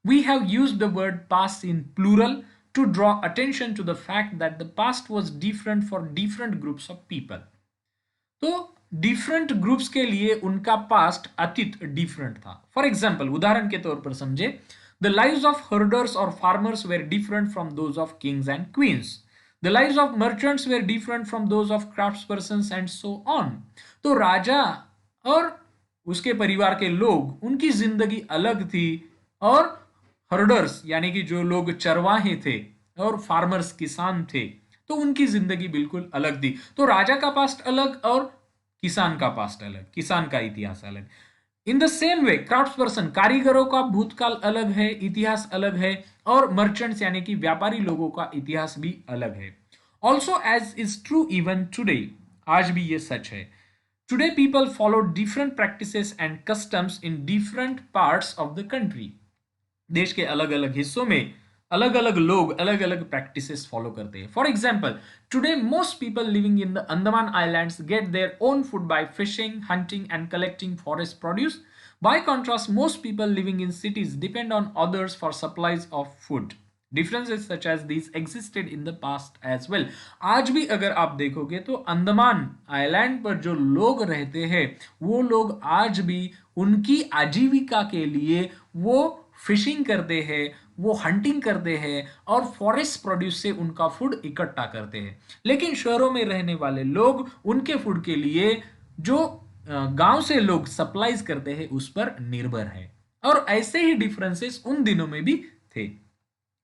We have used the word past in plural to draw attention to the fact that the past was different for different groups of people. तो डिफरेंट ग्रुप्स के लिए उनका पास्ट अतीत डिफरेंट था. फॉर एग्जाम्पल, उदाहरण के तौर पर समझे, द लाइव्स ऑफ हर्डर्स और farmers were different from those of kings and queens. The lives of merchants were different from those of craftspersons and so on. तो राजा और उसके परिवार के लोग, उनकी जिंदगी अलग थी, और हर्डर्स यानी कि जो लोग चरवाहे थे, और फार्मर्स किसान थे, तो उनकी जिंदगी बिल्कुल अलग थी. तो राजा का पास्ट अलग और किसान का पास्ट अलग, किसान का इतिहास अलग. In the same way crafts person, कारीगरों का भूतकाल अलग है, इतिहास अलग है, और मर्चेंट्स यानी कि व्यापारी लोगों का इतिहास भी अलग है. Also as is true even today, आज भी ये सच है. Today people follow different practices and customs in different parts of the country. देश के अलग अलग हिस्सों में अलग अलग लोग अलग अलग प्रैक्टिसेस फॉलो करते हैं. For example, today most people living in the Andaman islands get their own food by fishing, hunting and collecting forest produce. By contrast, most people living in cities depend on others for supplies of food. Differences such as these existed in the past as well. आज भी अगर आप देखोगे तो Andaman island पर जो लोग रहते हैं, वो लोग आज भी उनकी आजीविका के लिए वो फिशिंग करते हैं, वो हंटिंग करते हैं, और फॉरेस्ट प्रोड्यूस से उनका फूड इकट्ठा करते हैं. लेकिन शहरों में रहने वाले लोग उनके फूड के लिए जो गांव से लोग सप्लाईज करते हैं उस पर निर्भर है. और ऐसे ही डिफरेंसेस उन दिनों में भी थे.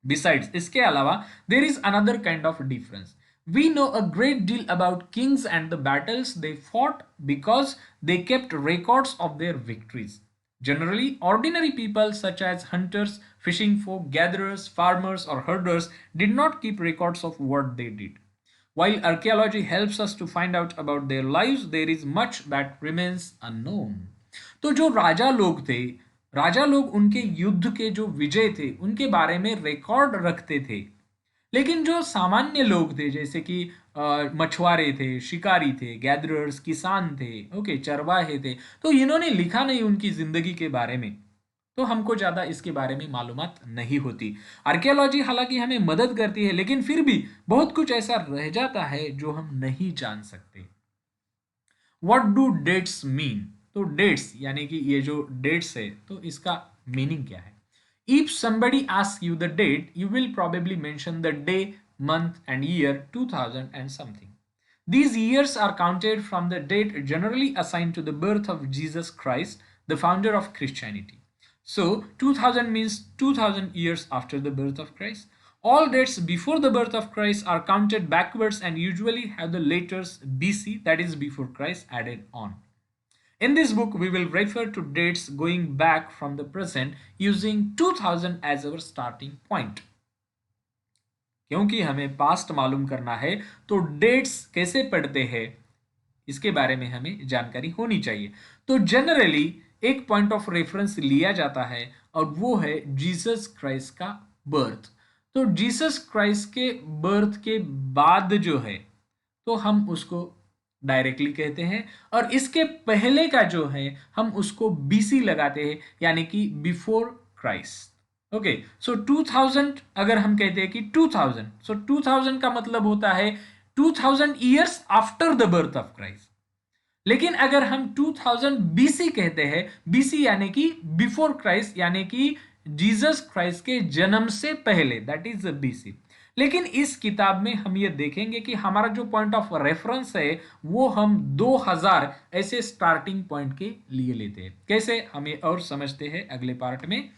Besides, इसके अलावा there is another kind of difference. We know a great deal about kings and the battles they fought because they kept records of their victories. Generally, ordinary people such as hunters, fishing folk, gatherers, farmers, or herders did not keep records of what they did. While archaeology helps us to find out about their lives, there is much that remains unknown. तो जो राजा लोग थे, राजा लोग उनके युद्ध के जो विजय थे उनके बारे में रिकॉर्ड रखते थे. लेकिन जो सामान्य लोग थे, जैसे कि मछुआरे थे, शिकारी थे, गैदरर्स, किसान थे, ओके, चरवाहे थे, तो इन्होंने लिखा नहीं उनकी जिंदगी के बारे में. तो हमको ज्यादा इसके बारे में मालूमात नहीं होती. आर्कियोलॉजी हालांकि हमें मदद करती है, लेकिन फिर भी बहुत कुछ ऐसा रह जाता है जो हम नहीं जान सकते. What do dates mean? तो डेट्स यानी कि ये जो डेट्स है, तो इसका मीनिंग क्या है? If somebody asks you the date, you will probably mention the day, month and year 2000 and something. These years are counted from the date generally assigned to the birth of Jesus Christ, the founder of Christianity. So 2000 means 2000 years after the birth of Christ. All dates before the birth of Christ are counted backwards and usually have the letters BC, that is before Christ, added on. In this book, we will refer to dates going back from the present using 2000 as our starting point. क्योंकि हमें past मालूम करना है, तो dates कैसे पढ़ते हैं इसके बारे में हमें जानकारी होनी चाहिए. तो जनरली एक पॉइंट ऑफ रेफरेंस लिया जाता है, और वो है जीसस क्राइस्ट का बर्थ. तो जीसस क्राइस्ट के बर्थ के बाद जो है, तो हम उसको डायरेक्टली कहते हैं, और इसके पहले का जो है हम उसको बीसी लगाते हैं, यानी कि बिफोर क्राइस्ट. ओके, सो 2000 अगर हम कहते हैं कि 2000, सो 2000 का मतलब होता है 2000 years after the birth of Christ. लेकिन अगर हम 2000 बीसी कहते हैं, बीसी यानी कि बिफोर क्राइस्ट, यानी कि जीसस क्राइस्ट के जन्म से पहले, दैट इज बीसी. लेकिन इस किताब में हम ये देखेंगे कि हमारा जो पॉइंट ऑफ रेफरेंस है वो हम 2000 ऐसे स्टार्टिंग पॉइंट के लिए लेते हैं. कैसे, हमें और समझते हैं अगले पार्ट में.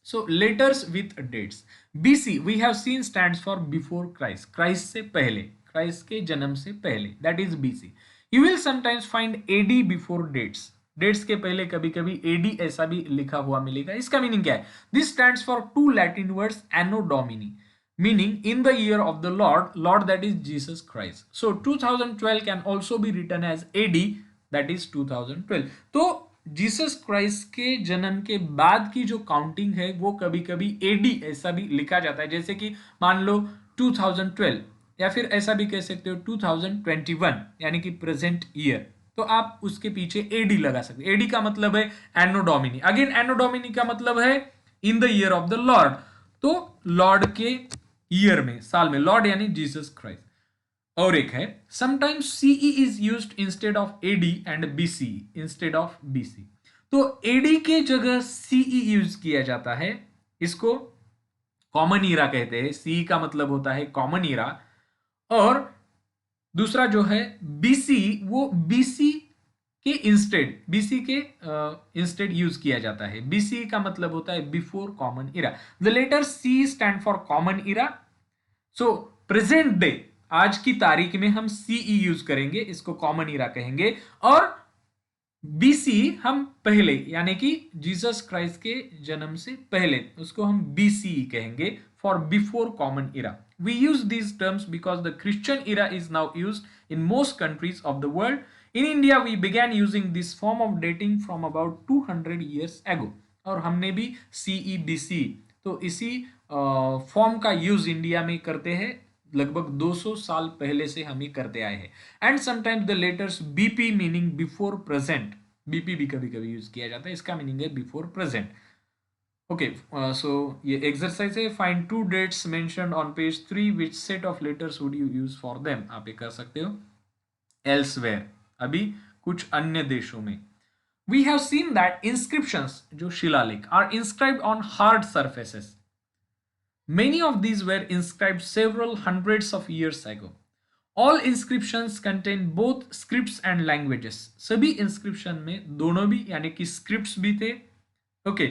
So letters with dates. BC we have seen stands for before Christ, Christ से पहले, क्राइस्ट के जन्म से पहले, that is BC. You will sometimes find AD before dates. Dates के पहले कभी कभी एडी ऐसा भी लिखा हुआ मिलेगा. इसका मीनिंग क्या है? This stands for two Latin words anno domini, meaning in the year of the Lord that is Jesus Christ. So 2012 can also be written as AD, that is 2012. तो जीसस क्राइस्ट के जन्म के बाद की जो counting है वो कभी कभी AD ऐसा भी लिखा जाता है. जैसे कि मान लो 2012, या फिर ऐसा भी कह सकते हो 2021, यानी कि प्रेजेंट ईयर. तो आप उसके पीछे AD लगा सकते. AD का मतलब है एनो डोमिनी. अगेन एनो डोमिनी का मतलब है in the year of the Lord, तो लॉर्ड के ईयर में, साल में, लॉर्ड यानी जीसस क्राइस्ट। और एक है sometimes CE is used instead of AD and BC instead of BC. तो एडी के जगह सीई यूज किया जाता है, इसको कॉमन ईरा कहते हैं। सीई का मतलब होता है कॉमन ईरा। और दूसरा जो है बीसी, वो बीसी के इंस्टेड, बीसी के इंस्टेड यूज किया जाता है। बीसी का मतलब होता है before common era. The letter C stand for common era. So present day, आज की तारीख में हम सीई यूज करेंगे, इसको कॉमन इरा कहेंगे। और बीसी हम पहले, यानी कि जीसस क्राइस्ट के जन्म से पहले, उसको हम बीसीई कहेंगे, for before common Ira. We use these terms because the Christian era is now used in most countries of the world. In India, we began using this form of dating from about 200 years ago. और हमने भी CEBC, तो इसी form का use India में करते हैं, लगभग 200 साल पहले से हम ही करते आए हैं। And sometimes the letters BP meaning before present, BP भी कभी कभी यूज किया जाता है, इसका मीनिंग है बिफोर प्रेजेंट। ओके, सो ये एक्सरसाइज है। Find two dates mentioned on page 3, which set of letters would you use for them. आप ये कर सकते हो। एल्सवेयर, अभी कुछ अन्य देशों में। We have seen that inscriptions, जो शिलालेख, are inscribed on hard surfaces. Many of these were inscribed several hundreds of years ago. All inscriptions contain both scripts and languages. सभी inscription में दोनों भी, यानी कि scripts भी थे, ओके,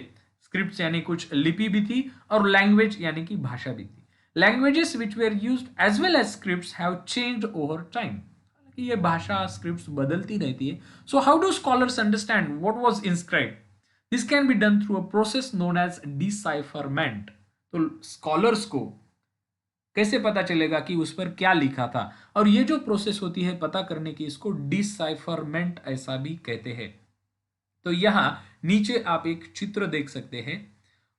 scripts यानी कुछ लिपि भी थी, और language यानी कि भाषा भी थी। Languages which were used as well as scripts have changed over time. ये भाषा scripts बदलती रहती है। So how do scholars understand what was inscribed? This can be done through a process known as decipherment. तो scholars को कैसे पता चलेगा कि उस पर क्या लिखा था? और ये जो प्रोसेस होती है पता करने की, इसको डिसाइफरमेंट ऐसा भी कहते हैं। तो यहां नीचे आप एक चित्र देख सकते हैं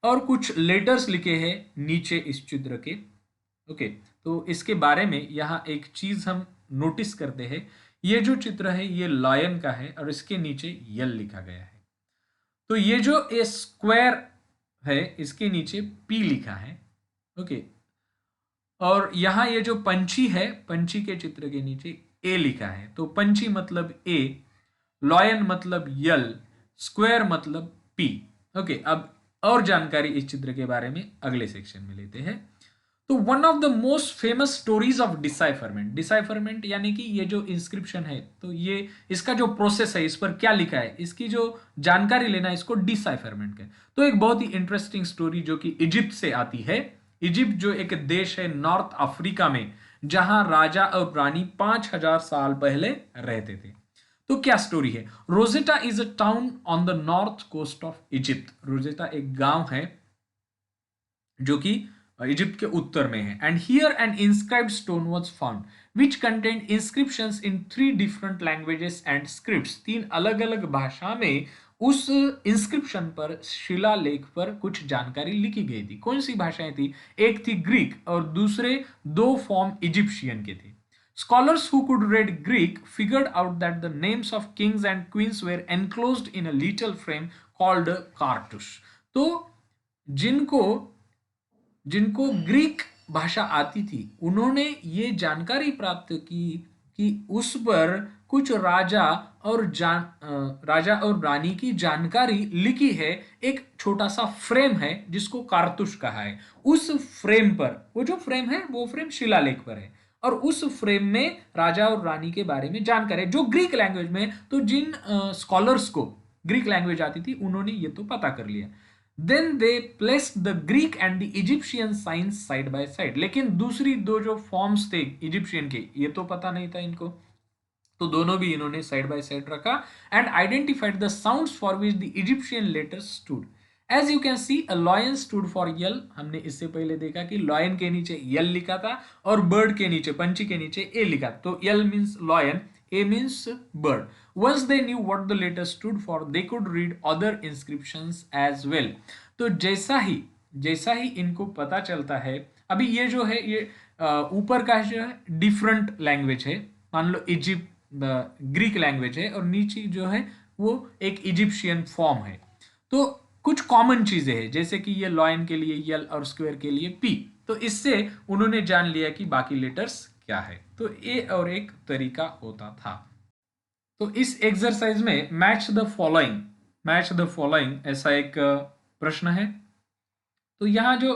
और कुछ लेटर्स लिखे हैं नीचे इस चित्र के। ओके, तो इसके बारे में यहां एक चीज हम नोटिस करते हैं। ये जो चित्र है ये लायन का है और इसके नीचे यल लिखा गया है। तो ये जो ए स्क्वायर है, इसके नीचे पी लिखा है, ओके। और यहां ये जो पंछी है, पंछी के चित्र के नीचे ए लिखा है। तो पंछी मतलब ए, लॉयन मतलब यल, स्क्वायर मतलब पी, ओके। अब और जानकारी इस चित्र के बारे में अगले सेक्शन में लेते हैं। तो one of the most famous stories of decipherment, decipherment यानी कि ये जो इंस्क्रिप्शन है, तो ये इसका जो प्रोसेस है, इस पर क्या लिखा है, इसकी जो जानकारी लेना है, इसको डिसाइफरमेंट कहते हैं। तो एक बहुत ही इंटरेस्टिंग स्टोरी जो कि इजिप्ट से आती है। इजिप्ट जो एक देश है नॉर्थ अफ्रीका में, जहां राजा और रानी 5000 साल पहले रहते थे। तो क्या स्टोरी है? Rosetta is a town on the north coast of Egypt. Rosetta एक गांव है जो कि इजिप्ट के उत्तर में है। And here an inscribed stone was found which contained inscriptions in 3 different languages and scripts. 3 अलग अलग भाषा में उस इंस्क्रिप्शन पर, शिलालेख पर कुछ जानकारी लिखी गई थी। कौन सी भाषाएं थी? एक थी ग्रीक और दूसरे 2 फॉर्म इजिप्शियन के थे। Scholars who could read Greek figured out that the names of kings and queens were enclosed in a little frame called a cartouche. तो जिनको जिनको ग्रीक भाषा आती थी, उन्होंने ये जानकारी प्राप्त की कि उस पर कुछ राजा और रानी की जानकारी लिखी है। एक छोटा सा फ्रेम है जिसको कारतुश कहा है। उस फ्रेम पर, वो जो फ्रेम है वो फ्रेम शिलालेख पर है, और उस फ्रेम में राजा और रानी के बारे में जानकारी है जो ग्रीक लैंग्वेज में। तो जिन स्कॉलर्स को ग्रीक लैंग्वेज आती थी, उन्होंने ये तो पता कर लिया। Then they placed the Greek and the Egyptian signs side by side. लेकिन दूसरी 2 जो फॉर्म्स थे इजिप्शियन के, ये तो पता नहीं था इनको, तो दोनों भी इन्होंने साइड बाय साइड रखा and identified the sounds for which the Egyptian letters stood. As you can see, a lion stood for L. हमने इससे पहले देखा कि लॉयन के नीचे यल लिखा था और बर्ड के नीचे, पंछी के नीचे ए लिखा। तो L means lion, A means bird. Once they knew what the letters stood for, they could read other inscriptions as well. तो जैसा ही इनको पता चलता है, अभी ये जो है ये ऊपर का जो है डिफरेंट लैंग्वेज है, मान लो इजिप्ट ग्रीक लैंग्वेज है, और नीचे जो है वो एक इजिप्शियन फॉर्म है। तो कुछ कॉमन चीजें हैं, जैसे कि ये लॉयन के लिए यल और स्क्वायर के लिए पी। तो इससे उन्होंने जान लिया कि बाकी लेटर्स क्या है। तो ये और एक तरीका होता था। तो इस एक्सरसाइज में मैच द फॉलोइंग ऐसा एक प्रश्न है। तो यहाँ जो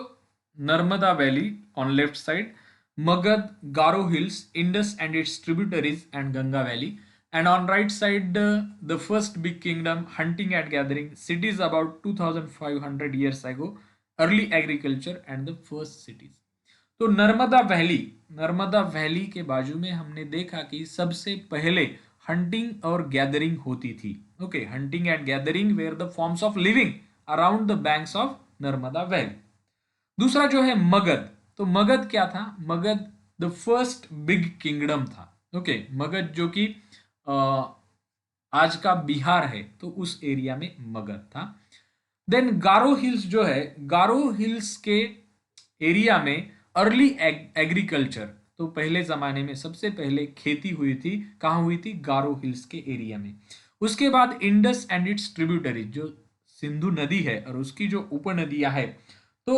Narmada valley on left side, Magadh, Garo hills, Indus and it's tributaries and Ganga valley, and on right side the first big kingdom, hunting and gathering, cities about 2500 years ago, early agriculture and the first cities। तो Narmada valley के बाजू में हमने देखा कि सबसे पहले hunting और गैदरिंग होती थी। Okay, hunting and gathering were the forms of living around the banks of Narmada valley. दूसरा जो है मगध, तो मगध क्या था? Magadha the first big kingdom था। ओके, मगध जो कि आज का बिहार है, तो उस एरिया में मगध था। देन गारो हिल्स जो है, गारो हिल्स के एरिया में अर्ली एग्रीकल्चर, तो पहले जमाने में सबसे पहले खेती हुई थी, कहाँ हुई थी? गारो हिल्स के एरिया में। उसके बाद इंडस एंड इट्स ट्रिब्यूटरी, जो सिंधु नदी है और उसकी जो उपनदियां है, तो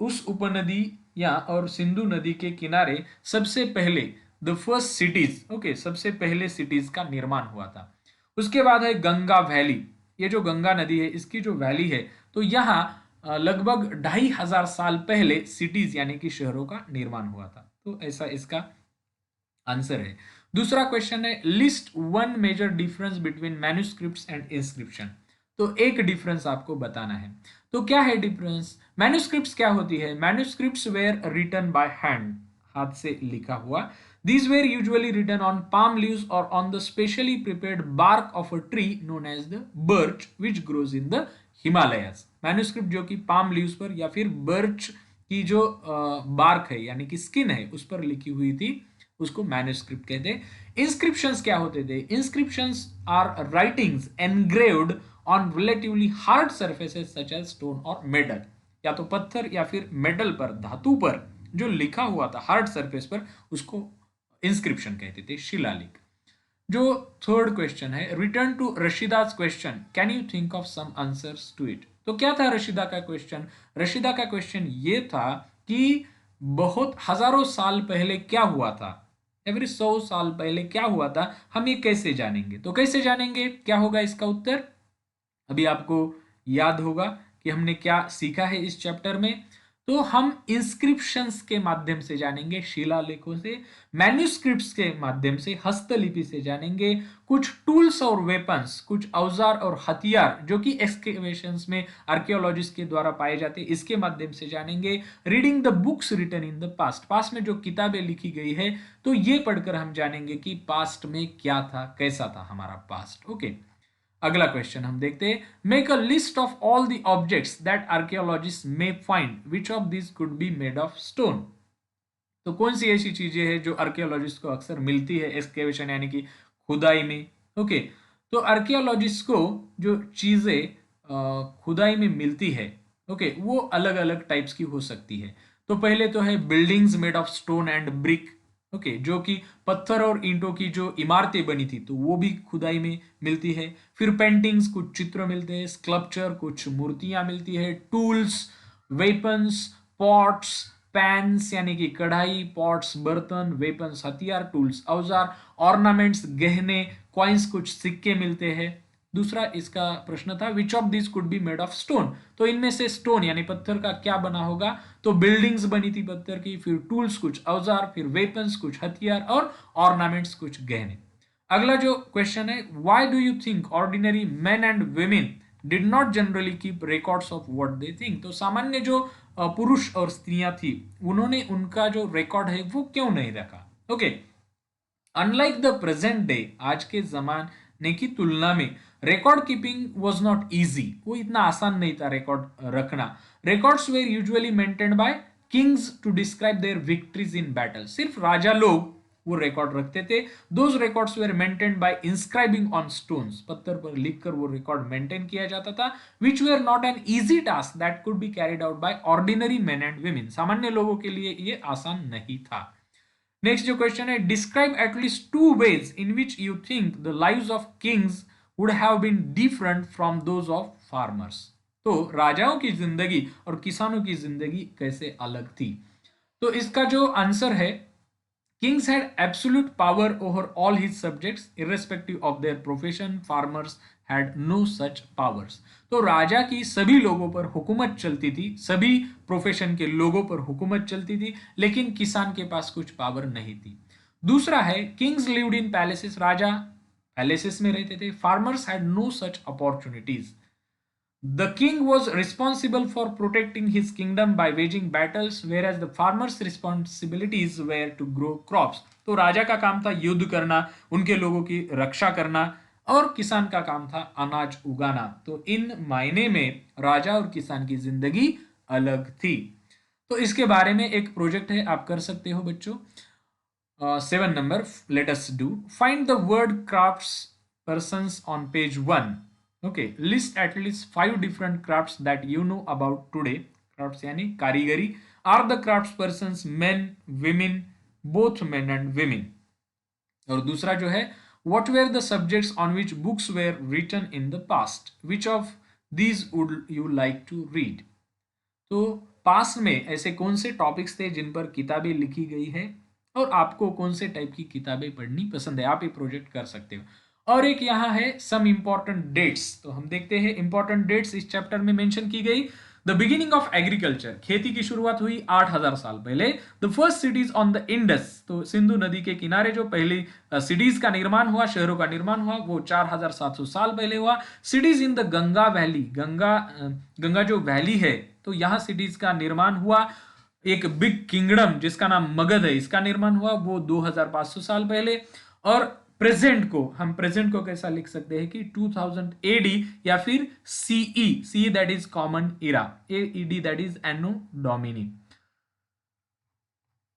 उस उपनदी या और सिंधु नदी के किनारे सबसे पहले द फर्स्ट सिटीज, ओके, सबसे पहले सिटीज का निर्माण हुआ था। उसके बाद है गंगा वैली, ये जो गंगा नदी है इसकी जो वैली है, तो यहाँ लगभग 2500 साल पहले सिटीज यानी कि शहरों का निर्माण हुआ था। तो ऐसा इसका आंसर है। दूसरा क्वेश्चन है list one major difference between manuscripts and inscription. तो एक डिफरेंस आपको बताना है। तो क्या है डिफरेंस? मैन्युस्क्रिप्ट्स क्या होती है? Manuscripts were written by hand, हाथ से लिखा हुआ। These were usually written on palm leaves or on the specially prepared bark of a tree known as the birch, which grows in the Himalayas। Manuscript जो कि palm leaves पर या फिर birch की जो बार्क है यानी कि स्किन है उस पर लिखी हुई थी, उसको मैन्युस्क्रिप्ट कहते हैं। इंस्क्रिप्शंस क्या होते थे? Inscriptions are writings engraved on relatively hard surfaces such as stone और मेटल, या तो पत्थर या फिर मेटल पर, धातु पर जो लिखा हुआ था हार्ड सरफेस पर, उसको इंस्क्रिप्शन कहते थे, शिलालेख। जो थर्ड क्वेश्चन है, रिटर्न टू रशीदास question, can you think of some answers to it. तो क्या था रशीदा का क्वेश्चन? रशीदा का क्वेश्चन ये था कि बहुत हजारों साल पहले क्या हुआ था, एवरी 100 साल पहले क्या हुआ था, हम ये कैसे जानेंगे? तो कैसे जानेंगे, क्या होगा इसका उत्तर? अभी आपको याद होगा कि हमने क्या सीखा है इस चैप्टर में। तो हम इंस्क्रिप्शंस के माध्यम से जानेंगे, शिलालेखों से, मैन्युस्क्रिप्ट्स के माध्यम से, हस्तलिपि से जानेंगे, कुछ टूल्स और वेपन्स, कुछ औजार और हथियार जो कि एक्सकेवेशंस में आर्कियोलॉजिस्ट के द्वारा पाए जाते हैं, इसके माध्यम से जानेंगे। Reading the books written in the past में जो किताबें लिखी गई है, तो ये पढ़कर हम जानेंगे कि पास्ट में क्या था, कैसा था हमारा पास्ट। ओके, अगला क्वेश्चन हम देखते हैं। Make a list of all the objects that archaeologist may find, which of this could be made of stone. तो कौन सी ऐसी चीजें हैं जो आर्कियोलॉजिस्ट को अक्सर मिलती है एक्सकेवेशन यानी कि खुदाई में। ओके, तो आर्कियोलॉजिस्ट को जो चीजें खुदाई में मिलती है, ओके, वो अलग अलग टाइप्स की हो सकती है। तो पहले तो है buildings made of stone and brick, okay, जो कि पत्थर और ईंटों की जो इमारतें बनी थी, तो वो भी खुदाई में मिलती है। फिर पेंटिंग्स, कुछ चित्र मिलते हैं। स्कल्पचर, कुछ मूर्तियां मिलती है। टूल्स, वेपन्स, पॉट्स, पैन्स यानी कि कढ़ाई, पॉट्स बर्तन, वेपन्स हथियार, टूल्स औजार, ऑर्नामेंट्स गहने, कॉइन्स कुछ सिक्के मिलते हैं। दूसरा इसका प्रश्न था which of this could be made of stone, तो इनमें से स्टोन यानी पत्थर का क्या बना होगा? तो बिल्डिंग्स बनी थी पत्थर की, फिर टूल्स कुछ औजार, फिर वेपन्स कुछ हथियार और ऑर्नामेंट्स कुछ गहने। अगला जो क्वेश्चन है, why do you think ordinary main and women did not generally keep records of what they think. तो सामान्य जो पुरुष और स्त्रियां थी, उन्होंने उनका जो रिकॉर्ड है वो क्यों नहीं रखा? Okay, unlike the present day, आज के जमाने की तुलना में record keeping was not easy, वो इतना आसान नहीं था रिकॉर्ड रखना। Records were usually maintained by kings to describe their victories in battle, सिर्फ राजा लोग वो रिकॉर्ड रखते थे। Those records were maintained by inscribing on stones, पत्थर पर लिखकर वो रिकॉर्ड मेंटेन किया जाता था। Which were not an easy task that could be carried out by ordinary main and women, सामान्य लोगों के लिए ये आसान नहीं था। नेक्स्ट जो क्वेश्चन है, describe at least 2 ways in which you think the lives of kings would have been different from those of farmers. तो राजाओं की जिंदगी और किसानों की जिंदगी कैसे अलग थी? तो इसका जो आंसर है, Kings had absolute power over all his subjects, irrespective of their profession. Farmers had no such powers. तो राजा की सभी लोगों पर हुकूमत चलती थी, सभी प्रोफेशन के लोगों पर हुकूमत चलती थी, लेकिन किसान के पास कुछ पावर नहीं थी। दूसरा है, किंग्स लिव्ड इन पैलेसेस, राजा पैलेसेस में रहते थे। Farmers had no such opportunities. The king was responsible for protecting his kingdom by waging battles, whereas the farmer's responsibilities were to grow crops. तो राजा का काम था युद्ध करना, उनके लोगों की रक्षा करना, और किसान का काम था अनाज उगाना। तो इन मायने में राजा और किसान की जिंदगी अलग थी। तो इसके बारे में एक प्रोजेक्ट है, आप कर सकते हो बच्चों। 7 number, let us do find the word crafts persons on page 1. Okay, list at least 5 different crafts that you know about today. Crafts यानी कारीगरी। Are the crafts persons men, women, both men and women? और दूसरा जो है, what were the subjects on which books were written in the past? Which of these would you like to read? तो past में ऐसे कौन से topics थे जिन पर किताबें लिखी गई है, और आपको कौन से टाइप की किताबें पढ़नी पसंद है, आप ये प्रोजेक्ट कर सकते हो। और एक यहाँ है सम इंपॉर्टेंट डेट्स, तो हम देखते हैं इंपॉर्टेंट डेट्स इस चैप्टर में मेंशन की गई। द बिगिनिंग ऑफ एग्रीकल्चर, खेती की शुरुआत हुई 8000 साल पहले। The first CTs on the Indus, तो सिंधु नदी के किनारे जो पहली सिटीज का निर्माण हुआ, शहरों का निर्माण हुआ, वो 4700 साल पहले हुआ। Cities in the Ganga valley, Ganga जो वैली है, तो यहाँ सिटीज का निर्माण हुआ। एक बिग किंगडम जिसका नाम मगध है, इसका निर्माण हुआ, वो 2500 साल पहले। और प्रेजेंट को कैसा लिख सकते हैं कि 2000 एडी या फिर CE that is common era, AD that is anno domini.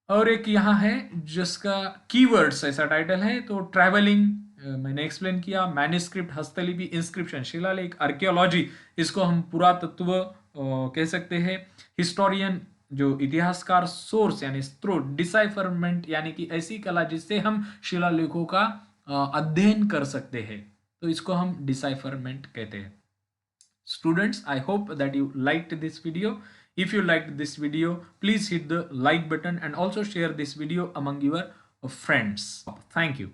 और एक यहाँ है जिसका कीवर्ड्स ऐसा टाइटल है, तो ट्रैवलिंग मैंने एक्सप्लेन किया, मैन्युस्क्रिप्ट हस्तलिपि, इंस्क्रिप्शन शिलालेख, आर्कियोलॉजी इसको हम पुरातत्व कह सकते हैं, हिस्टोरियन जो इतिहासकार, सोर्स यानी स्रोत, डिसाइफरमेंट यानी कि ऐसी कला जिससे हम शिलालेखों का अध्ययन कर सकते हैं, तो इसको हम डिसाइफरमेंट कहते हैं। Students, I hope that you liked this video. If you liked this video, please hit the like button and also share this video among your friends. Thank you.